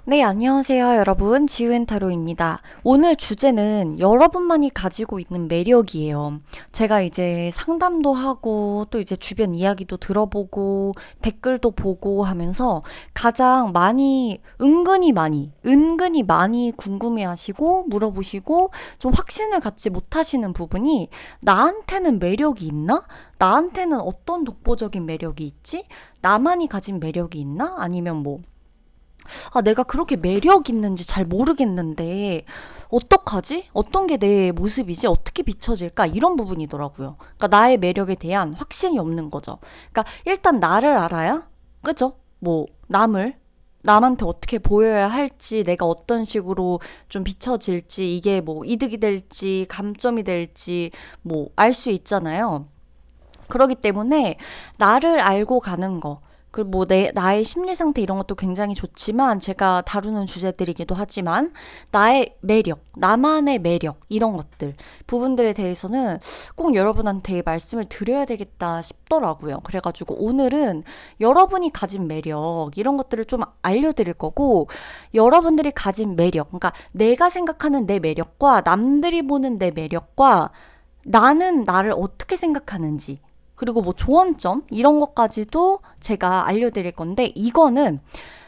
네, 안녕하세요, 여러분. 지우앤타로입니다. 오늘 주제는 여러분만이 가지고 있는 매력이에요. 제가 이제 상담도 하고, 또 이제 주변 이야기도 들어보고, 댓글도 보고 하면서 가장 은근히 많이 궁금해 하시고, 물어보시고, 좀 확신을 갖지 못하시는 부분이, 나한테는 매력이 있나? 나한테는 어떤 독보적인 매력이 있지? 나만이 가진 매력이 있나? 아니면 내가 그렇게 매력 있는지 잘 모르겠는데, 어떡하지? 어떤 게 내 모습이지? 어떻게 비춰질까? 이런 부분이더라고요. 그러니까 나의 매력에 대한 확신이 없는 거죠. 그러니까 일단 나를 알아야, 그죠? 남한테 어떻게 보여야 할지, 내가 어떤 식으로 좀 비춰질지, 이게 이득이 될지, 감점이 될지, 알 수 있잖아요. 그러기 때문에 나를 알고 가는 거. 그리고 나의 심리 상태 이런 것도 굉장히 좋지만, 제가 다루는 주제들이기도 하지만, 나의 매력, 나만의 매력, 이런 것들, 부분들에 대해서는 꼭 여러분한테 말씀을 드려야 되겠다 싶더라고요. 그래가지고 오늘은 여러분이 가진 매력, 이런 것들을 좀 알려드릴 거고, 여러분들이 가진 매력, 그러니까 내가 생각하는 내 매력과 남들이 보는 내 매력과 나는 나를 어떻게 생각하는지, 그리고 조언점 이런 것까지도 제가 알려드릴 건데, 이거는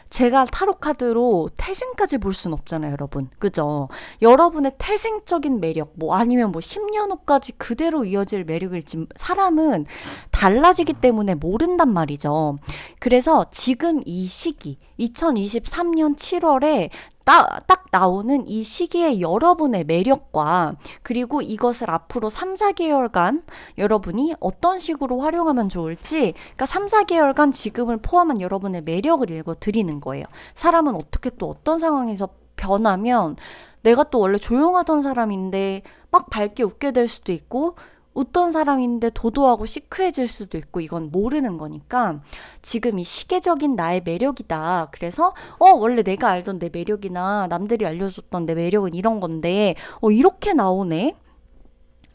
제가 타로 카드로 태생까지 볼 순 없잖아요, 여러분. 그죠? 여러분의 태생적인 매력, 아니면 10년 후까지 그대로 이어질 매력일지 사람은 달라지기 때문에 모른단 말이죠. 그래서 지금 이 시기, 2023년 7월에 딱 나오는 이 시기의 여러분의 매력과, 그리고 이것을 앞으로 3, 4개월간 여러분이 어떤 식으로 활용하면 좋을지, 그러니까 3, 4개월간 지금을 포함한 여러분의 매력을 읽어 드리는 거예요. 사람은 어떻게 또 어떤 상황에서 변하면, 내가 또 원래 조용하던 사람인데 막 밝게 웃게 될 수도 있고, 웃던 사람인데 도도하고 시크해질 수도 있고, 이건 모르는 거니까 지금 이 시계적인 나의 매력이다. 그래서 원래 내가 알던 내 매력이나 남들이 알려줬던 내 매력은 이런 건데 이렇게 나오네.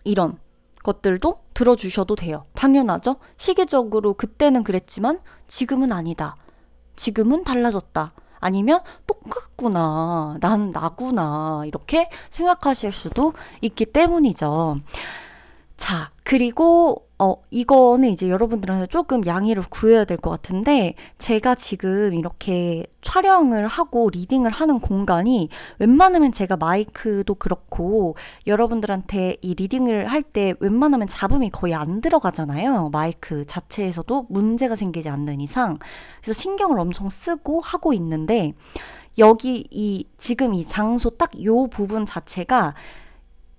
이런 것들도 들어주셔도 돼요. 당연하죠. 시계적으로 그때는 그랬지만 지금은 아니다. 지금은 달라졌다. 아니면 똑같구나. 나는 나구나. 이렇게 생각하실 수도 있기 때문이죠. 자, 그리고 이거는 이제 여러분들한테 조금 양해를 구해야 될 것 같은데, 제가 지금 이렇게 촬영을 하고 리딩을 하는 공간이, 웬만하면 제가 마이크도 그렇고 여러분들한테 이 리딩을 할 때 웬만하면 잡음이 거의 안 들어가잖아요. 마이크 자체에서도 문제가 생기지 않는 이상. 그래서 신경을 엄청 쓰고 하고 있는데, 지금 이 장소 딱 요 부분 자체가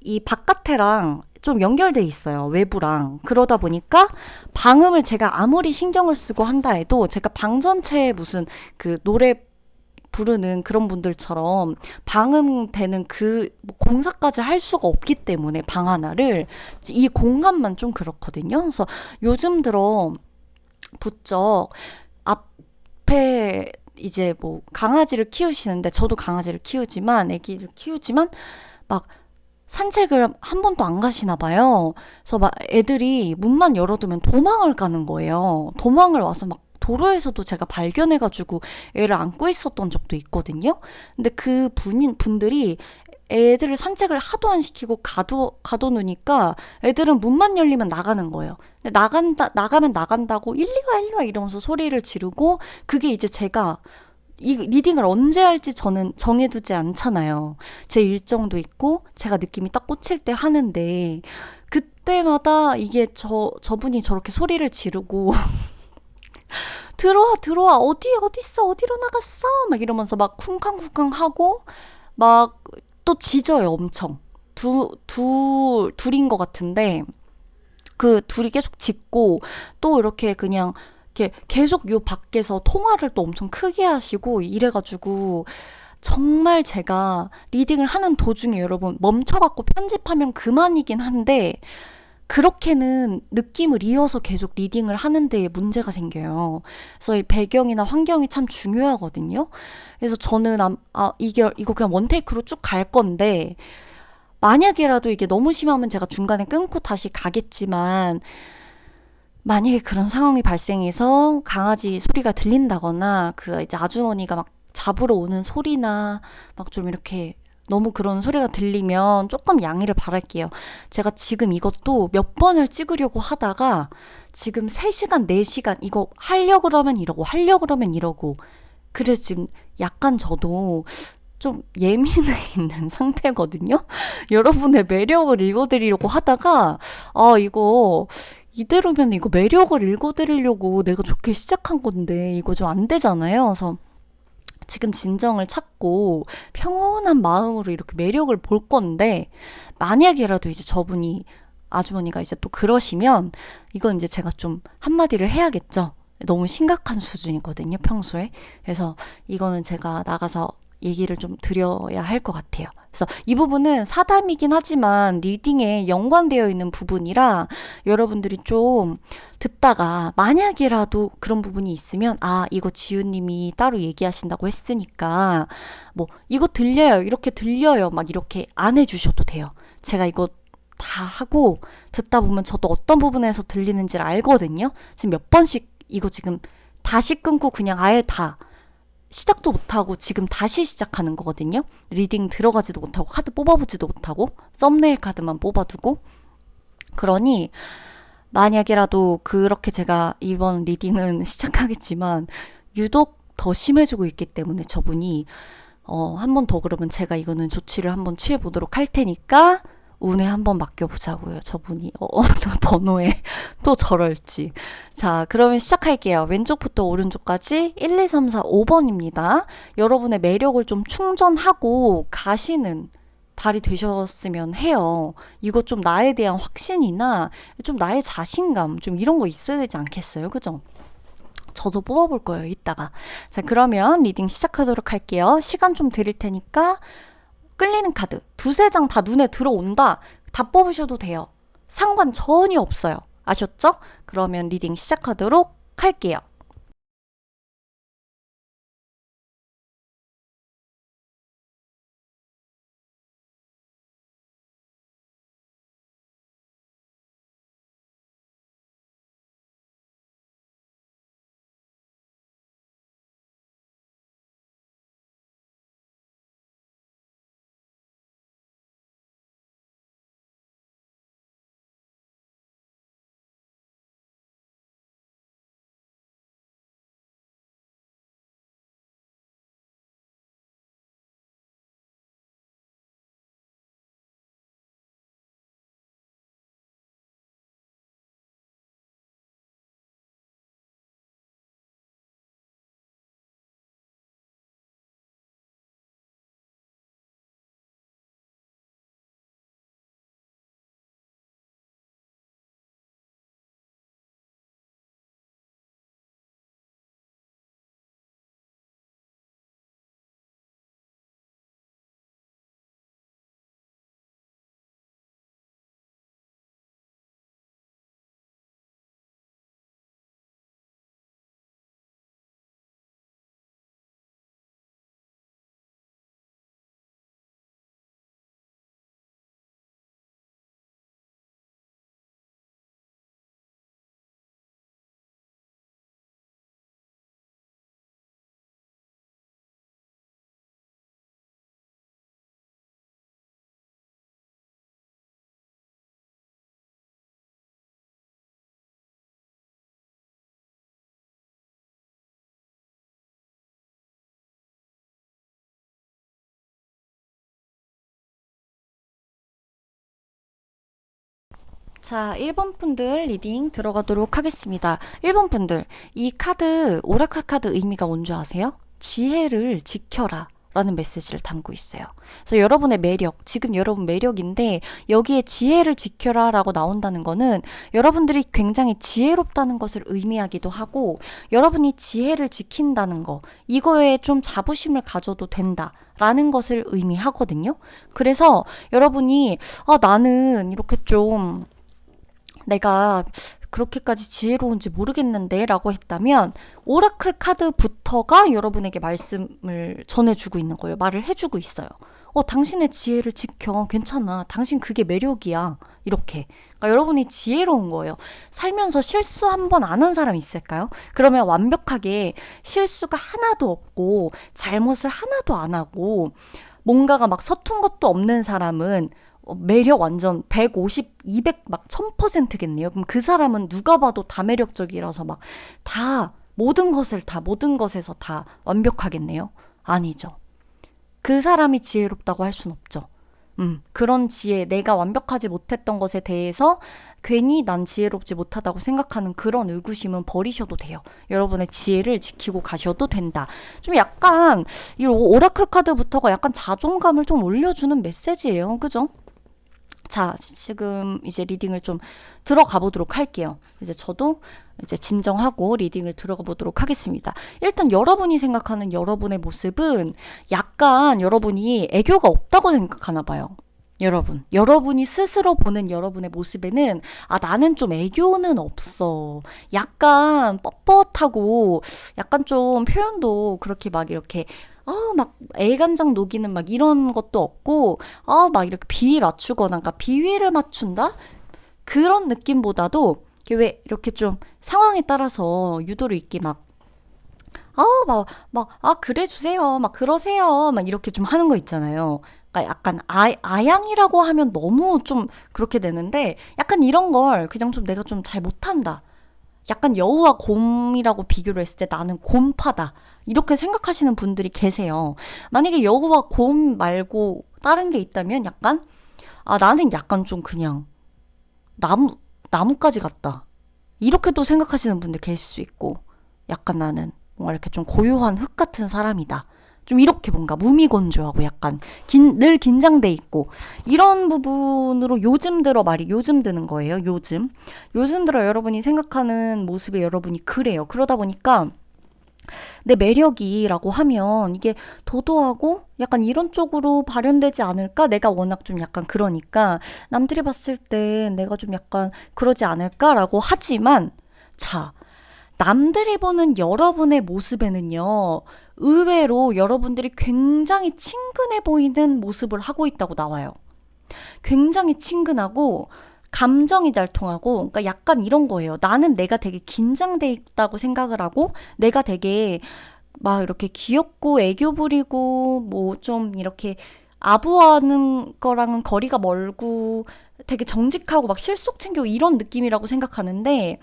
이 바깥이랑 좀 연결돼 있어요. 외부랑. 그러다 보니까 방음을 제가 아무리 신경을 쓰고 한다 해도, 제가 방 전체에 무슨 그 노래 부르는 그런 분들처럼 방음되는 공사까지 할 수가 없기 때문에, 방 하나를, 이 공간만 좀 그렇거든요. 그래서 요즘 들어 부쩍 앞에 이제 강아지를 키우시는데, 저도 강아지를 키우지만, 애기를 키우지만, 막 산책을 한 번도 안 가시나 봐요. 그래서 애들이 문만 열어두면 도망을 가는 거예요. 도망을 와서 도로에서도 제가 발견해가지고 애를 안고 있었던 적도 있거든요. 근데 분들이 애들을 산책을 하도 안 시키고 가둬놓으니까 애들은 문만 열리면 나가는 거예요. 근데 나가면 나간다고 일리와 이러면서 소리를 지르고, 그게 이제 제가 이 리딩을 언제 할지 저는 정해두지 않잖아요. 제 일정도 있고 제가 느낌이 딱 꽂힐 때 하는데, 그때마다 이게 저분이 저렇게 소리를 지르고 들어와 어딨어 어디로 나갔어 막 이러면서 쿵쾅쿵쾅 하고, 또 짖어요. 엄청 둘인 것 같은데, 그 둘이 계속 짖고, 또 이렇게 그냥 이렇게 계속 요 밖에서 통화를 또 엄청 크게 하시고 이래가지고, 정말 제가 리딩을 하는 도중에 여러분 멈춰갖고 편집하면 그만이긴 한데, 그렇게는 느낌을 이어서 계속 리딩을 하는데 문제가 생겨요. 그래서 이 배경이나 환경이 참 중요하거든요. 그래서 저는 이거 그냥 원테이크로 쭉 갈 건데, 만약에라도 이게 너무 심하면 제가 중간에 끊고 다시 가겠지만, 만약에 그런 상황이 발생해서 강아지 소리가 들린다거나, 그 이제 아주머니가 막 잡으러 오는 소리나 막 좀 이렇게 너무 그런 소리가 들리면 조금 양해를 바랄게요. 제가 지금 이것도 몇 번을 찍으려고 하다가 지금 3시간, 4시간 이거 하려고 그러면 이러고 하려고 그러면 이러고 그래서 지금 약간 저도 좀 예민해 있는 상태거든요. 여러분의 매력을 읽어드리려고 하다가 이거 이대로면 이거 매력을 읽어드리려고 내가 좋게 시작한 건데 이거 좀 안 되잖아요. 그래서 지금 진정을 찾고 평온한 마음으로 이렇게 매력을 볼 건데 만약이라도 이제 저분이 아주머니가 이제 또 그러시면 이건 이제 제가 좀 한마디를 해야겠죠. 너무 심각한 수준이거든요, 평소에. 그래서 이거는 제가 나가서 얘기를 좀 드려야 할 것 같아요. 그래서 이 부분은 사담이긴 하지만 리딩에 연관되어 있는 부분이라 여러분들이 좀 듣다가 만약이라도 그런 부분이 있으면 이거 지우님이 따로 얘기하신다고 했으니까 뭐 이거 들려요, 이렇게 들려요 막 이렇게 안 해주셔도 돼요. 제가 이거 다 하고 듣다 보면 저도 어떤 부분에서 들리는지를 알거든요. 지금 몇 번씩 이거 지금 다시 끊고 그냥 아예 다 시작도 못하고 지금 다시 시작하는 거거든요. 리딩 들어가지도 못하고 카드 뽑아보지도 못하고 썸네일 카드만 뽑아두고 그러니 만약이라도 그렇게 제가 이번 리딩은 시작하겠지만 유독 더 심해지고 있기 때문에 저분이 한 번 더 그러면 제가 이거는 조치를 한번 취해보도록 할 테니까 운에 한번 맡겨보자고요. 저분이 저 번호에 또 저럴지. 자, 그러면 시작할게요. 왼쪽부터 오른쪽까지 1, 2, 3, 4, 5번입니다. 여러분의 매력을 좀 충전하고 가시는 달이 되셨으면 해요. 이거 좀 나에 대한 확신이나 좀 나의 자신감 좀 이런 거 있어야 되지 않겠어요? 그죠? 저도 뽑아볼 거예요, 이따가. 자, 그러면 리딩 시작하도록 할게요. 시간 좀 드릴 테니까 끌리는 카드 2-3장 다 눈에 들어온다. 다 뽑으셔도 돼요. 상관 전혀 없어요. 아셨죠? 그러면 리딩 시작하도록 할게요. 자, 1번 분들 리딩 들어가도록 하겠습니다. 1번 분들, 이 카드, 오라클 카드 의미가 뭔지 아세요? 지혜를 지켜라. 라는 메시지를 담고 있어요. 그래서 여러분의 매력, 지금 여러분 매력인데 여기에 지혜를 지켜라 라고 나온다는 거는 여러분들이 굉장히 지혜롭다는 것을 의미하기도 하고 여러분이 지혜를 지킨다는 거, 이거에 좀 자부심을 가져도 된다 라는 것을 의미하거든요. 그래서 여러분이 나는 이렇게 좀 내가 그렇게까지 지혜로운지 모르겠는데 라고 했다면 오라클 카드부터가 여러분에게 말씀을 전해주고 있는 거예요. 말을 해주고 있어요. 당신의 지혜를 지켜. 괜찮아. 당신 그게 매력이야. 이렇게. 그러니까 여러분이 지혜로운 거예요. 살면서 실수 한 번 안 한 사람 있을까요? 그러면 완벽하게 실수가 하나도 없고 잘못을 하나도 안 하고 뭔가가 막 서툰 것도 없는 사람은 매력 완전 150, 200, 막 1000%겠네요. 그럼 그 사람은 누가 봐도 다 매력적이라서 막 다, 모든 것에서 다 완벽하겠네요. 아니죠. 그 사람이 지혜롭다고 할 순 없죠. 그런 지혜, 내가 완벽하지 못했던 것에 대해서 괜히 난 지혜롭지 못하다고 생각하는 그런 의구심은 버리셔도 돼요. 여러분의 지혜를 지키고 가셔도 된다. 좀 약간, 이 오라클 카드부터가 약간 자존감을 좀 올려주는 메시지예요. 그죠? 자, 지금 이제 리딩을 좀 들어가 보도록 할게요. 이제 저도 이제 진정하고 리딩을 들어가 보도록 하겠습니다. 일단 여러분이 생각하는 여러분의 모습은 약간 여러분이 애교가 없다고 생각하나 봐요. 여러분이 스스로 보는 여러분의 모습에는 나는 좀 애교는 없어. 약간 뻣뻣하고 약간 좀 표현도 그렇게 막 이렇게 막 애간장 녹이는 막 이런 것도 없고 막 이렇게 비위 맞추거나 그러니까 비위를 맞춘다? 그런 느낌보다도 왜 이렇게 좀 상황에 따라서 유도리 있게 그래 주세요. 막 그러세요. 막 이렇게 좀 하는 거 있잖아요. 그러니까 약간 아양이라고 하면 너무 좀 그렇게 되는데 약간 이런 걸 그냥 좀 내가 좀 잘 못한다. 약간 여우와 곰이라고 비교를 했을 때 나는 곰파다. 이렇게 생각하시는 분들이 계세요. 만약에 여우와 곰 말고 다른 게 있다면 약간 나는 약간 좀 그냥 나무까지 같다. 이렇게도 생각하시는 분들 계실 수 있고 약간 나는 뭔가 이렇게 좀 고요한 흙 같은 사람이다. 좀 이렇게 뭔가 무미건조하고 약간 늘 긴장돼 있고 이런 부분으로 요즘 드는 거예요. 요즘 들어 여러분이 생각하는 모습에 여러분이 그래요. 그러다 보니까 내 매력이라고 하면 이게 도도하고 약간 이런 쪽으로 발현되지 않을까? 내가 워낙 좀 약간 그러니까 남들이 봤을 때 내가 좀 약간 그러지 않을까라고 하지만 자, 남들이 보는 여러분의 모습에는요, 의외로 여러분들이 굉장히 친근해 보이는 모습을 하고 있다고 나와요. 굉장히 친근하고, 감정이 잘 통하고, 그러니까 약간 이런 거예요. 나는 내가 되게 긴장돼 있다고 생각을 하고, 내가 되게 막 이렇게 귀엽고 애교 부리고, 뭐 좀 이렇게 아부하는 거랑은 거리가 멀고, 되게 정직하고 막 실속 챙기고 이런 느낌이라고 생각하는데,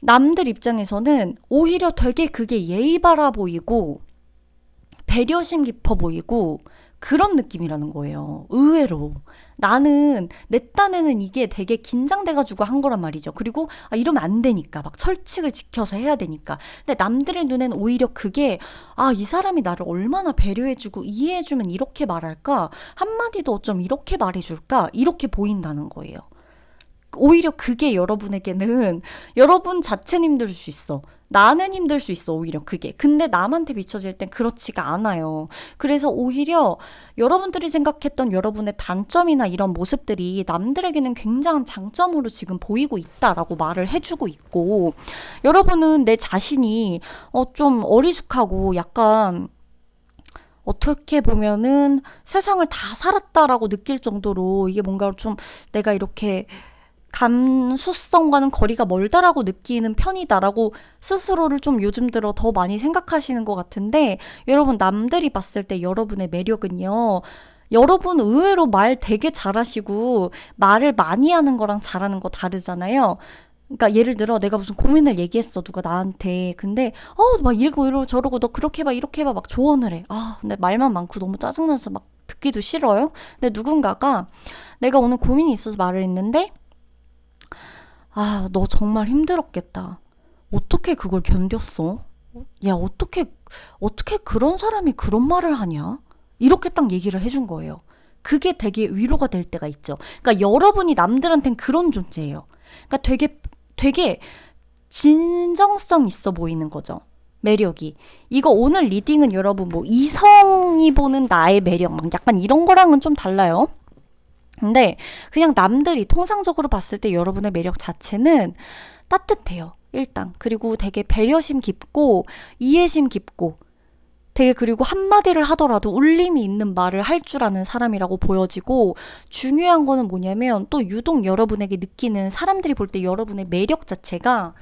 남들 입장에서는 오히려 되게 그게 예의 바라 보이고 배려심 깊어 보이고 그런 느낌이라는 거예요. 의외로. 나는 내 딴에는 이게 되게 긴장돼가지고 한 거란 말이죠. 그리고 이러면 안 되니까 막 철칙을 지켜서 해야 되니까. 근데 남들의 눈엔 오히려 그게 이 사람이 나를 얼마나 배려해주고 이해해주면 이렇게 말할까? 한마디도 어쩜 이렇게 말해줄까? 이렇게 보인다는 거예요. 오히려 그게 여러분에게는 여러분 자체는 힘들 수 있어. 나는 힘들 수 있어, 오히려 그게. 근데 남한테 비춰질 땐 그렇지가 않아요. 그래서 오히려 여러분들이 생각했던 여러분의 단점이나 이런 모습들이 남들에게는 굉장한 장점으로 지금 보이고 있다라고 말을 해주고 있고, 여러분은 내 자신이 좀 어리숙하고 약간 어떻게 보면은 세상을 다 살았다라고 느낄 정도로 이게 뭔가 좀 내가 이렇게 감수성과는 거리가 멀다라고 느끼는 편이다라고 스스로를 좀 요즘 들어 더 많이 생각하시는 것 같은데, 여러분 남들이 봤을 때 여러분의 매력은요, 여러분 의외로 말 되게 잘하시고 말을 많이 하는 거랑 잘하는 거 다르잖아요. 그러니까 예를 들어 내가 무슨 고민을 얘기했어, 누가 나한테. 근데 막 이러고 저러고 너 그렇게 해봐 이렇게 해봐 막 조언을 해. 근데 말만 많고 너무 짜증나서 막 듣기도 싫어요. 근데 누군가가 내가 오늘 고민이 있어서 말을 했는데, 너 정말 힘들었겠다. 어떻게 그걸 견뎠어? 야, 어떻게 그런 사람이 그런 말을 하냐? 이렇게 딱 얘기를 해준 거예요. 그게 되게 위로가 될 때가 있죠. 그러니까 여러분이 남들한텐 그런 존재예요. 그러니까 되게 진정성 있어 보이는 거죠. 매력이. 이거 오늘 리딩은 여러분 뭐 이성이 보는 나의 매력 막 약간 이런 거랑은 좀 달라요. 근데 그냥 남들이 통상적으로 봤을 때 여러분의 매력 자체는 따뜻해요. 일단. 그리고 되게 배려심 깊고 이해심 깊고 되게 그리고 한마디를 하더라도 울림이 있는 말을 할 줄 아는 사람이라고 보여지고 중요한 거는 뭐냐면 또 유독 여러분에게 느끼는 사람들이 볼 때 여러분의 매력 자체가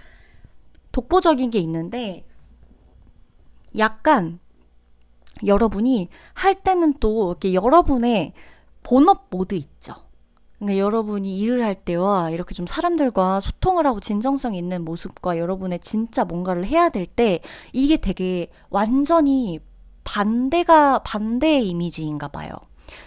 독보적인 게 있는데 약간 여러분이 할 때는 또 이렇게 여러분의 본업 모드 있죠. 그러니까 여러분이 일을 할 때와 이렇게 좀 사람들과 소통을 하고 진정성 있는 모습과 여러분의 진짜 뭔가를 해야 될 때 이게 되게 완전히 반대의 이미지인가 봐요.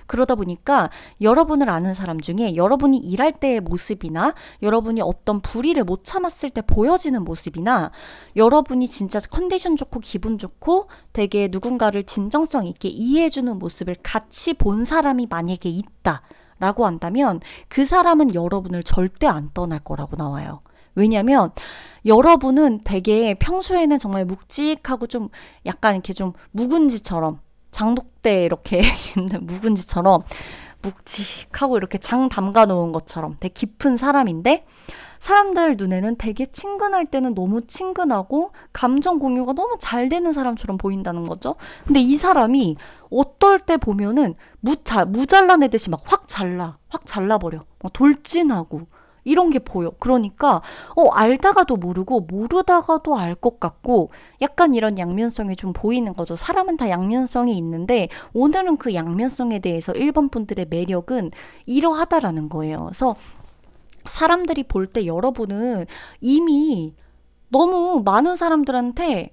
그러다 보니까 여러분을 아는 사람 중에 여러분이 일할 때의 모습이나 여러분이 어떤 불의를 못 참았을 때 보여지는 모습이나 여러분이 진짜 컨디션 좋고 기분 좋고 되게 누군가를 진정성 있게 이해해주는 모습을 같이 본 사람이 만약에 있다 라고 한다면 그 사람은 여러분을 절대 안 떠날 거라고 나와요. 왜냐면 여러분은 되게 평소에는 정말 묵직하고 좀 약간 이렇게 좀 묵은지처럼 장독대 이렇게 있는 묵은지처럼 묵직하고 이렇게 장 담가 놓은 것처럼 되게 깊은 사람인데 사람들 눈에는 되게 친근할 때는 너무 친근하고 감정 공유가 너무 잘 되는 사람처럼 보인다는 거죠. 근데 이 사람이 어떨 때 보면은 무잘라내듯이 막 확 잘라버려. 막 돌진하고 이런 게 보여. 그러니까 알다가도 모르고 모르다가도 알 것 같고 약간 이런 양면성이 좀 보이는 거죠. 사람은 다 양면성이 있는데 오늘은 그 양면성에 대해서 1번 분들의 매력은 이러하다라는 거예요. 그래서 사람들이 볼 때 여러분은 이미 너무 많은 사람들한테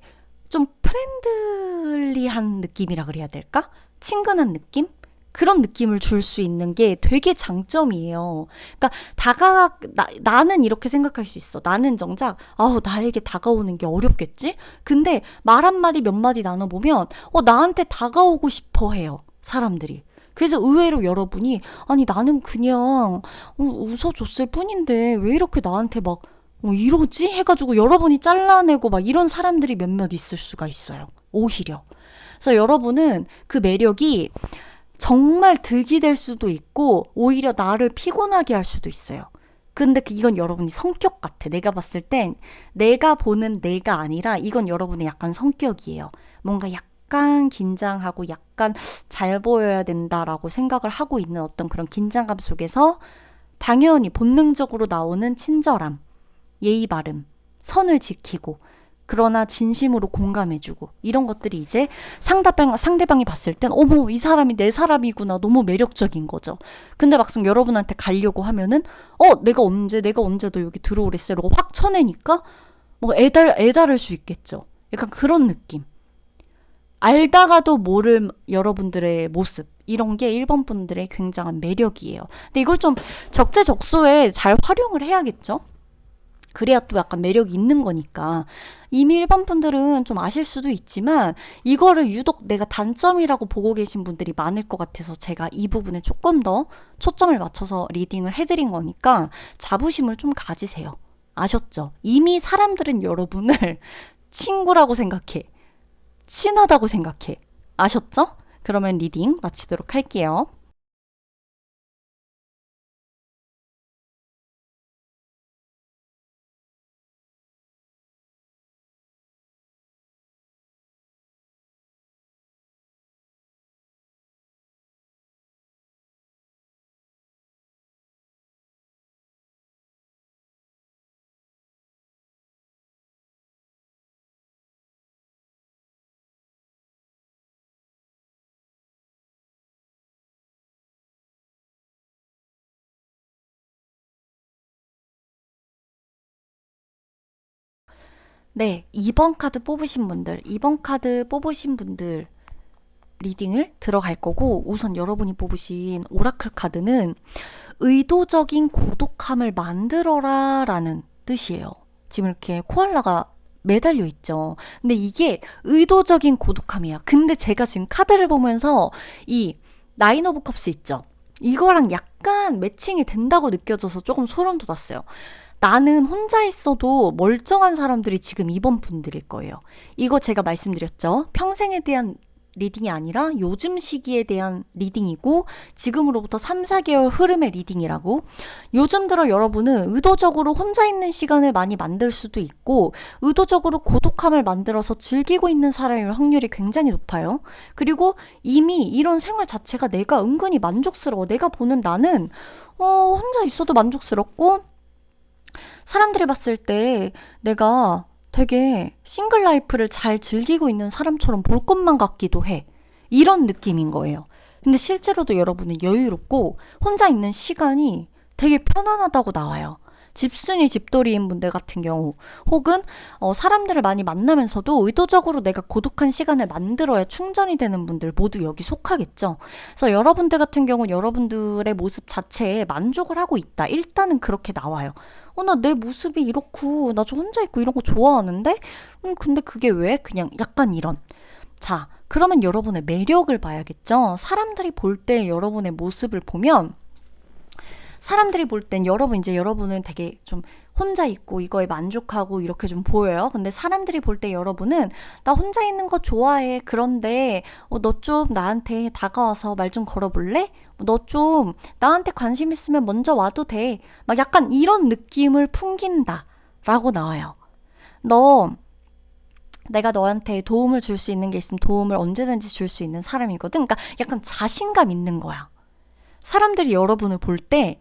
좀 프렌들리한 느낌이라 그래야 될까? 친근한 느낌? 그런 느낌을 줄 수 있는 게 되게 장점이에요. 그러니까 나는 이렇게 생각할 수 있어. 나는 정작 나에게 다가오는 게 어렵겠지? 근데 말 한마디 몇 마디 나눠보면 나한테 다가오고 싶어 해요. 사람들이. 그래서 의외로 여러분이 아니 나는 그냥 웃어줬을 뿐인데 왜 이렇게 나한테 막 이러지? 해가지고 여러분이 잘라내고 막 이런 사람들이 몇몇 있을 수가 있어요. 오히려. 그래서 여러분은 그 매력이 정말 득이 될 수도 있고 오히려 나를 피곤하게 할 수도 있어요. 근데 이건 여러분이 성격 같아. 내가 봤을 땐 내가 보는 내가 아니라 이건 여러분의 약간 성격이에요. 뭔가 약간 긴장하고 약간 잘 보여야 된다라고 생각을 하고 있는 어떤 그런 긴장감 속에서 당연히 본능적으로 나오는 친절함, 예의 바름, 선을 지키고 그러나 진심으로 공감해주고 이런 것들이 이제 상대방이 봤을 땐 어머 이 사람이 내 사람이구나 너무 매력적인 거죠. 근데 막상 여러분한테 가려고 하면은 내가 언제 너 여기 들어오랬어 이러고 확 쳐내니까 뭐 애달을 수 있겠죠. 약간 그런 느낌. 알다가도 모를 여러분들의 모습 이런 게 1번 분들의 굉장한 매력이에요. 근데 이걸 좀 적재적소에 잘 활용을 해야겠죠. 그래야 또 약간 매력이 있는 거니까. 이미 1번 분들은 좀 아실 수도 있지만 이거를 유독 내가 단점이라고 보고 계신 분들이 많을 것 같아서 제가 이 부분에 조금 더 초점을 맞춰서 리딩을 해드린 거니까 자부심을 좀 가지세요. 아셨죠? 이미 사람들은 여러분을 친구라고 생각해. 친하다고 생각해. 아셨죠? 그러면 리딩 마치도록 할게요. 네, 2번 카드 뽑으신 분들 리딩을 들어갈 거고 우선 여러분이 뽑으신 오라클 카드는 의도적인 고독함을 만들어라 라는 뜻이에요. 지금 이렇게 코알라가 매달려 있죠. 근데 이게 의도적인 고독함이야. 근데 제가 지금 카드를 보면서 이 나인 오브 컵스 있죠. 이거랑 약간 매칭이 된다고 느껴져서 조금 소름 돋았어요. 나는 혼자 있어도 멀쩡한 사람들이 지금 2번 분들일 거예요. 이거 제가 말씀드렸죠. 평생에 대한 리딩이 아니라 요즘 시기에 대한 리딩이고 지금으로부터 3, 4개월 흐름의 리딩이라고. 요즘 들어 여러분은 의도적으로 혼자 있는 시간을 많이 만들 수도 있고 의도적으로 고독함을 만들어서 즐기고 있는 사람일 확률이 굉장히 높아요. 그리고 이미 이런 생활 자체가 내가 은근히 만족스러워. 내가 보는 나는 혼자 있어도 만족스럽고 사람들이 봤을 때 내가 되게 싱글 라이프를 잘 즐기고 있는 사람처럼 볼 것만 같기도 해. 이런 느낌인 거예요. 근데 실제로도 여러분은 여유롭고 혼자 있는 시간이 되게 편안하다고 나와요. 집순이 집돌이인 분들 같은 경우 혹은 사람들을 많이 만나면서도 의도적으로 내가 고독한 시간을 만들어야 충전이 되는 분들 모두 여기 속하겠죠. 그래서 여러분들 같은 경우 여러분들의 모습 자체에 만족을 하고 있다. 일단은 그렇게 나와요. 나 내 모습이 이렇고 나 저 혼자 있고 이런 거 좋아하는데 근데 그게 왜? 그냥 약간 이런. 자, 그러면 여러분의 매력을 봐야겠죠. 사람들이 볼 때 여러분의 모습을 보면 사람들이 볼 땐 여러분은 되게 좀 혼자 있고 이거에 만족하고 이렇게 좀 보여요. 근데 사람들이 볼 때 여러분은 나 혼자 있는 거 좋아해. 그런데 너 좀 나한테 다가와서 말 좀 걸어볼래? 너 좀 나한테 관심 있으면 먼저 와도 돼. 막 약간 이런 느낌을 풍긴다 라고 나와요. 내가 너한테 도움을 줄 수 있는 게 있으면 도움을 언제든지 줄 수 있는 사람이거든. 그러니까 약간 자신감 있는 거야. 사람들이 여러분을 볼 때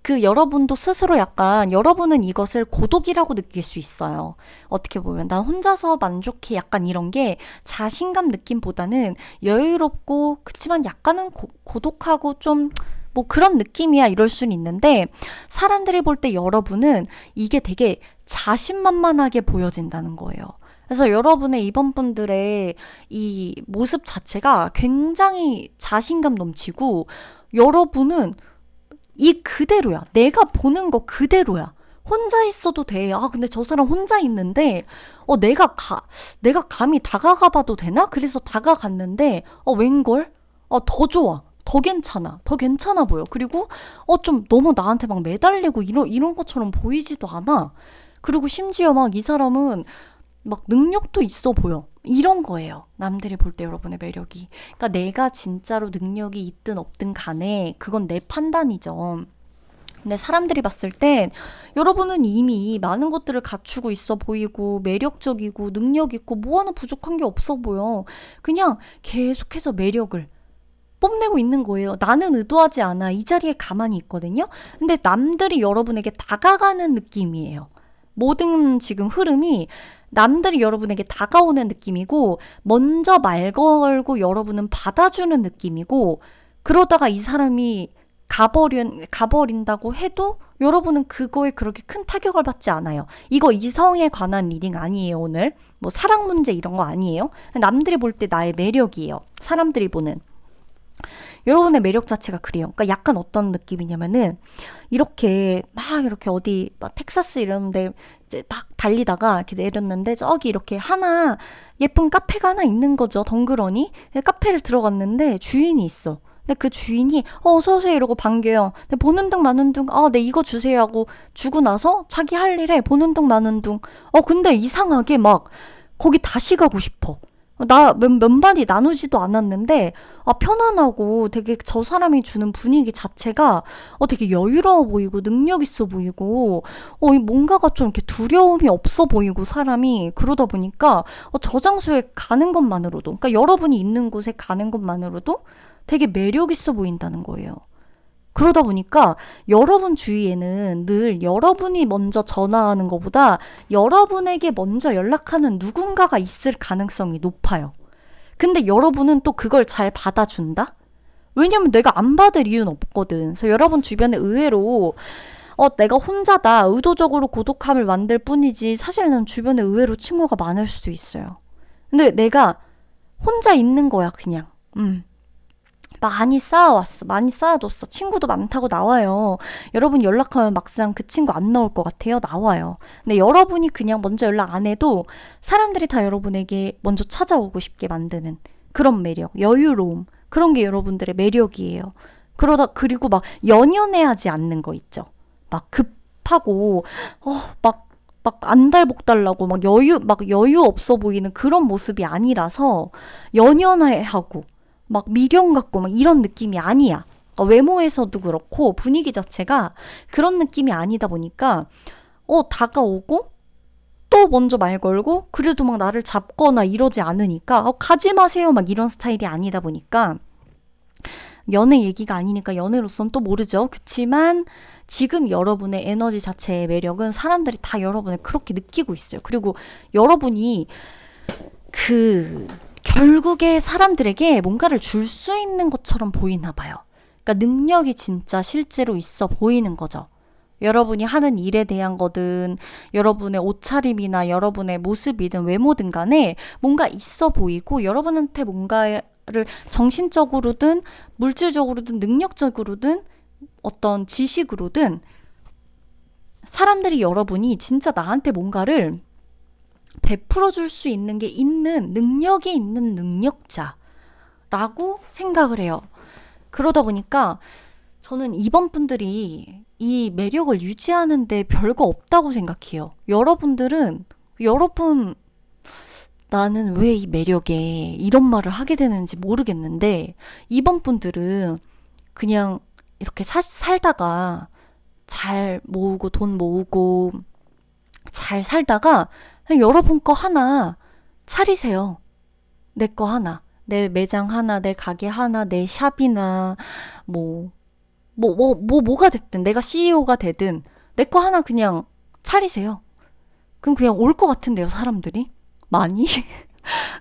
여러분도 스스로 약간 여러분은 이것을 고독이라고 느낄 수 있어요. 어떻게 보면 난 혼자서 만족해 약간 이런 게 자신감 느낌보다는 여유롭고 그치만 약간은 고독하고 좀 뭐 그런 느낌이야 이럴 수는 있는데 사람들이 볼 때 여러분은 이게 되게 자신만만하게 보여진다는 거예요. 그래서 여러분의 이번 분들의 이 모습 자체가 굉장히 자신감 넘치고 여러분은 이 그대로야. 내가 보는 거 그대로야. 혼자 있어도 돼. 근데 저 사람 혼자 있는데, 내가 감히 다가가 봐도 되나? 그래서 다가갔는데, 웬걸? 더 좋아. 더 괜찮아. 더 괜찮아 보여. 그리고, 좀 너무 나한테 막 매달리고 이런 것처럼 보이지도 않아. 그리고 심지어 막 이 사람은 막 능력도 있어 보여. 이런 거예요. 남들이 볼 때 여러분의 매력이. 그러니까 내가 진짜로 능력이 있든 없든 간에 그건 내 판단이죠. 근데 사람들이 봤을 땐 여러분은 이미 많은 것들을 갖추고 있어 보이고 매력적이고 능력 있고 뭐 하나 부족한 게 없어 보여. 그냥 계속해서 매력을 뽐내고 있는 거예요. 나는 의도하지 않아. 이 자리에 가만히 있거든요. 근데 남들이 여러분에게 다가가는 느낌이에요. 모든 지금 흐름이 남들이 여러분에게 다가오는 느낌이고 먼저 말 걸고 여러분은 받아주는 느낌이고 그러다가 이 사람이 가버린다고 해도 여러분은 그거에 그렇게 큰 타격을 받지 않아요. 이거 이성에 관한 리딩 아니에요, 오늘. 뭐 사랑 문제 이런 거 아니에요. 남들이 볼 때 나의 매력이에요. 사람들이 보는. 여러분의 매력 자체가 그래요. 그러니까 약간 어떤 느낌이냐면은 이렇게 어디 막 텍사스 이런데 이제 막 달리다가 이렇게 내렸는데 저기 이렇게 하나 예쁜 카페가 하나 있는 거죠. 덩그러니 카페를 들어갔는데 주인이 있어. 근데 그 주인이 어서 오세요 이러고 반겨요. 근데 보는 등 마는 둥 네 이거 주세요 하고 주고 나서 자기 할 일에 보는 등 마는 둥 근데 이상하게 막 거기 다시 가고 싶어. 나 몇 마디 나누지도 않았는데 편안하고 되게 저 사람이 주는 분위기 자체가 되게 여유로워 보이고 능력 있어 보이고 뭔가가 좀 이렇게 두려움이 없어 보이고 사람이 그러다 보니까 저 장소에 가는 것만으로도 그러니까 여러분이 있는 곳에 가는 것만으로도 되게 매력 있어 보인다는 거예요. 그러다 보니까 여러분 주위에는 늘 여러분이 먼저 전화하는 것보다 여러분에게 먼저 연락하는 누군가가 있을 가능성이 높아요. 근데 여러분은 또 그걸 잘 받아준다? 왜냐면 내가 안 받을 이유는 없거든. 그래서 여러분 주변에 의외로 내가 혼자다 의도적으로 고독함을 만들 뿐이지 사실은 주변에 의외로 친구가 많을 수도 있어요. 근데 내가 혼자 있는 거야 그냥. 많이 쌓아왔어. 많이 쌓아뒀어. 친구도 많다고 나와요. 여러분 연락하면 막상 그 친구 안 나올 것 같아요. 나와요. 근데 여러분이 그냥 먼저 연락 안 해도 사람들이 다 여러분에게 먼저 찾아오고 싶게 만드는 그런 매력, 여유로움. 그런 게 여러분들의 매력이에요. 그리고 막 연연해하지 않는 거 있죠. 막 급하고 막 막 안달복 달라고 막 여유 없어 보이는 그런 모습이 아니라서 연연하고 막 미련 같고 막 이런 느낌이 아니야. 그러니까 외모에서도 그렇고 분위기 자체가 그런 느낌이 아니다 보니까 다가오고 또 먼저 말 걸고 그래도 막 나를 잡거나 이러지 않으니까 가지 마세요 막 이런 스타일이 아니다 보니까 연애 얘기가 아니니까 연애로선 또 모르죠. 그치만 지금 여러분의 에너지 자체의 매력은 사람들이 다 여러분을 그렇게 느끼고 있어요. 그리고 여러분이 결국에 사람들에게 뭔가를 줄 수 있는 것처럼 보이나 봐요. 그러니까 능력이 진짜 실제로 있어 보이는 거죠. 여러분이 하는 일에 대한 거든 여러분의 옷차림이나 여러분의 모습이든 외모든 간에 뭔가 있어 보이고 여러분한테 뭔가를 정신적으로든 물질적으로든 능력적으로든 어떤 지식으로든 사람들이 여러분이 진짜 나한테 뭔가를 베풀어 줄 수 있는 게 있는 능력이 있는 능력자라고 생각을 해요. 그러다 보니까 저는 이번 분들이 이 매력을 유지하는데 별거 없다고 생각해요. 여러분, 나는 왜 이 매력에 이런 말을 하게 되는지 모르겠는데, 이번 분들은 그냥 이렇게 살다가 잘 모으고 돈 모으고 잘 살다가 그냥 여러분 거 하나 차리세요. 내 거 하나. 내 매장 하나, 내 가게 하나, 내 샵이나 뭐가 됐든 내가 CEO가 되든 내 거 하나 그냥 차리세요. 그럼 그냥 올 것 같은데요, 사람들이? 많이?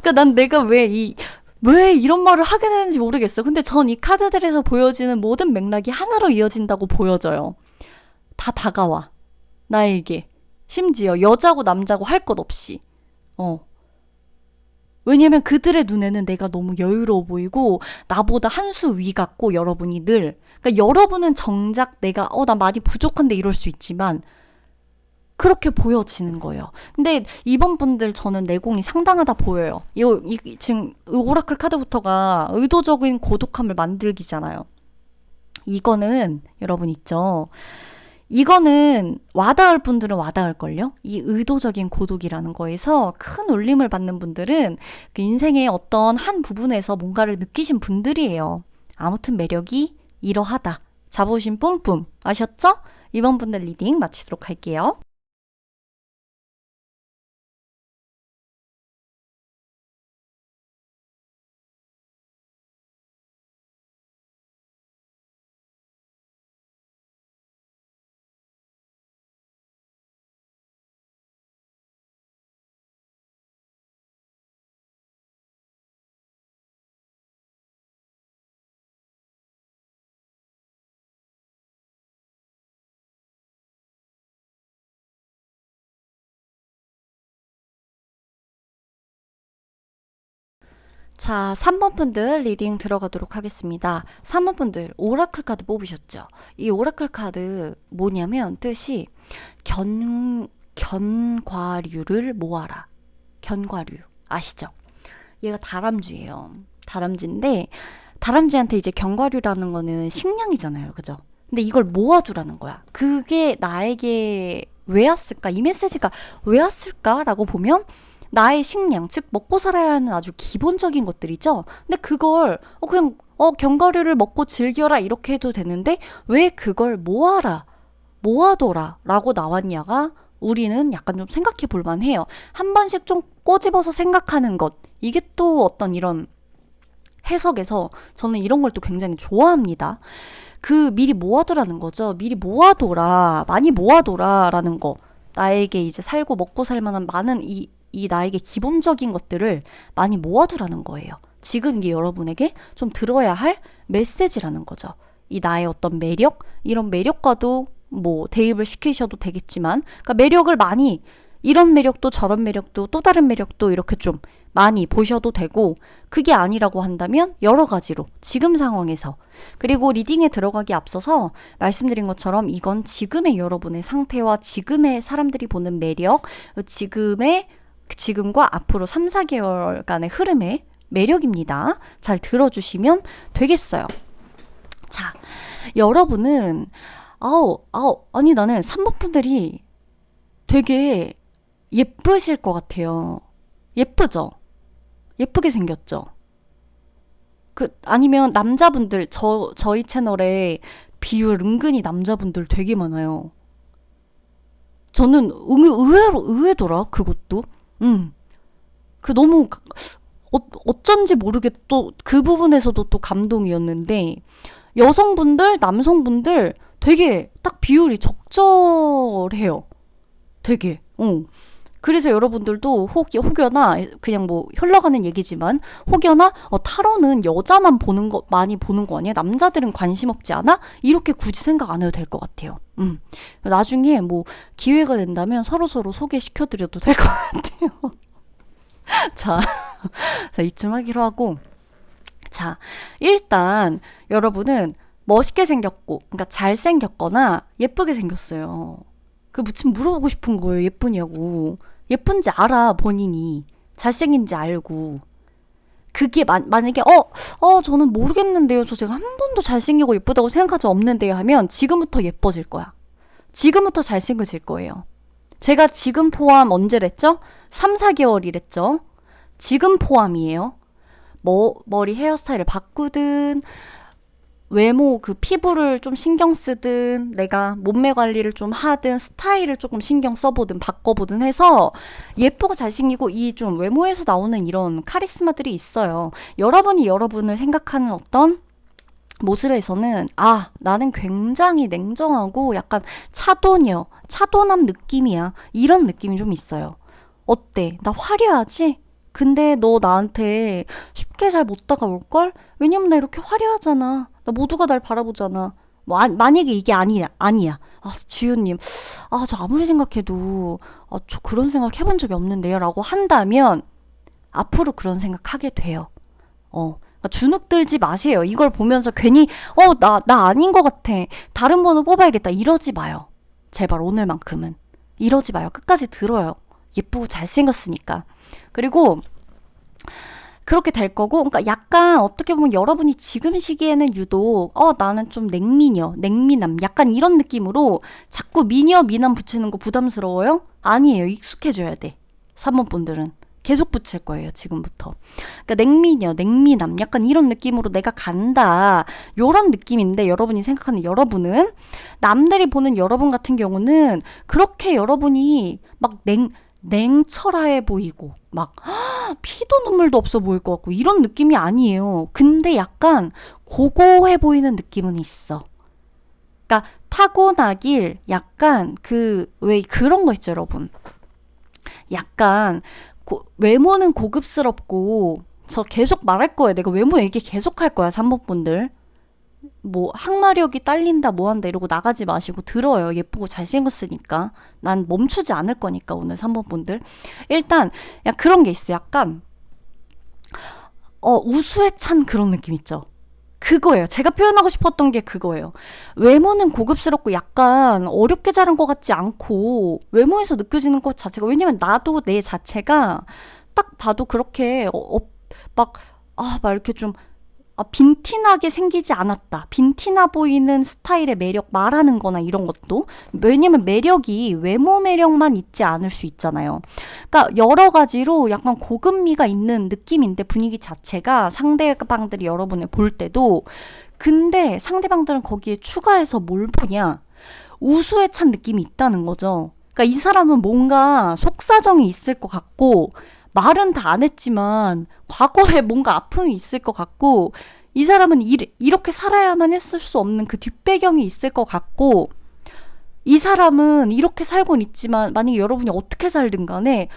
그러니까 난 내가 왜 이런 말을 하게 되는지 모르겠어. 근데 전 이 카드들에서 보여지는 모든 맥락이 하나로 이어진다고 보여져요. 다 다가와. 나에게. 심지어 여자고 남자고 할 것 없이. 왜냐면 그들의 눈에는 내가 너무 여유로워 보이고 나보다 한 수 위 같고 여러분이 늘. 그러니까 여러분은 정작 내가 나 많이 부족한데 이럴 수 있지만 그렇게 보여지는 거예요. 근데 이번 분들 저는 내공이 상당하다 보여요. 지금 오라클 카드부터가 의도적인 고독함을 만들기잖아요. 이거는 여러분 있죠. 이거는 와닿을 분들은 와닿을걸요? 이 의도적인 고독이라는 거에서 큰 울림을 받는 분들은 그 인생의 어떤 한 부분에서 뭔가를 느끼신 분들이에요. 아무튼 매력이 이러하다. 자부심 뿜뿜. 아셨죠? 이번 분들 리딩 마치도록 할게요. 자, 3번 분들 리딩 들어가도록 하겠습니다. 3번 분들 오라클 카드 뽑으셨죠? 이 오라클 카드 뭐냐면 뜻이 견과류를 모아라. 견과류 아시죠? 얘가 다람쥐예요. 다람쥐인데 다람쥐한테 이제 견과류라는 거는 식량이잖아요. 그죠? 근데 이걸 모아두라는 거야. 그게 나에게 왜 왔을까? 이 메시지가 왜 왔을까라고 보면 나의 식량, 즉 먹고 살아야 하는 아주 기본적인 것들이죠. 근데 그걸 그냥 견과류를 먹고 즐겨라 이렇게 해도 되는데 왜 그걸 모아둬라 라고 나왔냐가 우리는 약간 좀 생각해 볼 만해요. 한 번씩 좀 꼬집어서 생각하는 것, 이게 또 어떤 이런 해석에서 저는 이런 걸 또 굉장히 좋아합니다. 미리 모아두라는 거죠. 미리 모아둬라, 많이 모아둬라 라는 거. 나에게 이제 살고 먹고 살 만한 많은 이 나에게 기본적인 것들을 많이 모아두라는 거예요. 지금 이게 여러분에게 좀 들어야 할 메시지라는 거죠. 이 나의 어떤 매력, 이런 매력과도 대입을 시키셔도 되겠지만, 그러니까 매력을 많이, 이런 매력도 저런 매력도 또 다른 매력도 이렇게 좀 많이 보셔도 되고, 그게 아니라고 한다면 여러 가지로 지금 상황에서, 그리고 리딩에 들어가기 앞서서 말씀드린 것처럼 이건 지금의 여러분의 상태와 지금의 사람들이 보는 매력, 지금과 앞으로 3, 4개월간의 흐름의 매력입니다. 잘 들어주시면 되겠어요. 자, 여러분은 아니 나는 3번 분들이 되게 예쁘실 것 같아요. 예쁘죠? 예쁘게 생겼죠? 아니면 남자분들, 저희 채널에 비율 은근히 남자분들 되게 많아요. 저는 의외더라, 그것도. 너무, 어쩐지 모르게 또 그 부분에서도 또 감동이었는데, 여성분들, 남성분들 되게 딱 비율이 적절해요. 되게. 그래서 여러분들도 혹여나 그냥 뭐 흘러가는 얘기지만 혹여나 타로는 여자만 많이 보는 거 아니야? 남자들은 관심 없지 않아? 이렇게 굳이 생각 안 해도 될 것 같아요. 나중에 뭐 기회가 된다면 서로서로 소개시켜드려도 될 것 같아요. 자, 자, 이쯤 하기로 하고. 자, 일단 여러분은 멋있게 생겼고, 그러니까 잘생겼거나 예쁘게 생겼어요. 무슨 물어보고 싶은 거예요. 예쁘냐고. 예쁜지 알아, 본인이. 잘생긴지 알고. 그게 만약에 저는 모르겠는데요. 저 제가 한 번도 잘생기고 예쁘다고 생각한 적 없는데요 하면 지금부터 예뻐질 거야. 지금부터 잘생겨질 거예요. 제가 지금 포함 언제랬죠? 3, 4개월이랬죠? 지금 포함이에요. 머리 헤어스타일을 바꾸든 외모 피부를 좀 신경 쓰든 내가 몸매 관리를 좀 하든 스타일을 조금 신경 써보든 바꿔보든 해서 예쁘고 잘생기고 이 좀 외모에서 나오는 이런 카리스마들이 있어요. 여러분이 여러분을 생각하는 어떤 모습에서는 나는 굉장히 냉정하고 약간 차도남 느낌이야. 이런 느낌이 좀 있어요. 어때? 나 화려하지? 근데 너 나한테 쉽게 잘 못 다가올걸? 왜냐면 나 이렇게 화려하잖아. 나 모두가 날 바라보잖아. 만약에 이게 아니야. 지우님, 저 아무리 생각해도, 저 그런 생각 해본 적이 없는데요. 라고 한다면, 앞으로 그런 생각 하게 돼요. 주눅 들지 마세요. 이걸 보면서 괜히, 나 아닌 것 같아. 다른 번호 뽑아야겠다. 이러지 마요. 제발 오늘만큼은. 이러지 마요. 끝까지 들어요. 예쁘고 잘생겼으니까. 그리고 그렇게 될 거고, 그러니까 약간 어떻게 보면 여러분이 지금 시기에는 유독 나는 좀 냉미남 약간 이런 느낌으로 자꾸 미남 붙이는 거 부담스러워요? 아니에요. 익숙해져야 돼. 3번 분들은 계속 붙일 거예요. 지금부터. 그러니까 냉미남 약간 이런 느낌으로 내가 간다. 요런 느낌인데 여러분이 생각하는 여러분은 남들이 보는 여러분 같은 경우는 그렇게 여러분이 막 냉철해 보이고 막 피도 눈물도 없어 보일 것 같고 이런 느낌이 아니에요. 근데 약간 고고해 보이는 느낌은 있어. 그러니까 타고나길 약간 왜 그런 거 있죠, 여러분. 약간 외모는 고급스럽고 저 계속 말할 거예요. 내가 외모 얘기 계속 할 거야, 3번 분들. 뭐 항마력이 딸린다 뭐한다 이러고 나가지 마시고 들어요. 예쁘고 잘생겼으니까 난 멈추지 않을 거니까. 오늘 3번 분들 일단 그런 게 있어요. 약간 우수에 찬 그런 느낌 있죠. 그거예요. 제가 표현하고 싶었던 게 그거예요. 외모는 고급스럽고 약간 어렵게 자란 것 같지 않고 외모에서 느껴지는 것 자체가, 왜냐면 나도 내 자체가 딱 봐도 그렇게 막 이렇게 좀 빈티나게 생기지 않았다. 빈티나 보이는 스타일의 매력 말하는 거나 이런 것도. 왜냐면 매력이 외모 매력만 있지 않을 수 있잖아요. 그러니까 여러 가지로 약간 고급미가 있는 느낌인데 분위기 자체가 상대방들이 여러분을 볼 때도. 근데 상대방들은 거기에 추가해서 뭘 보냐? 우수에 찬 느낌이 있다는 거죠. 그러니까 이 사람은 뭔가 속사정이 있을 것 같고 말은 다 안 했지만 과거에 뭔가 아픔이 있을 것 같고 이 사람은 이렇게 살아야만 했을 수 없는 그 뒷배경이 있을 것 같고 이 사람은 이렇게 살고는 있지만 만약에 여러분이 어떻게 살든 간에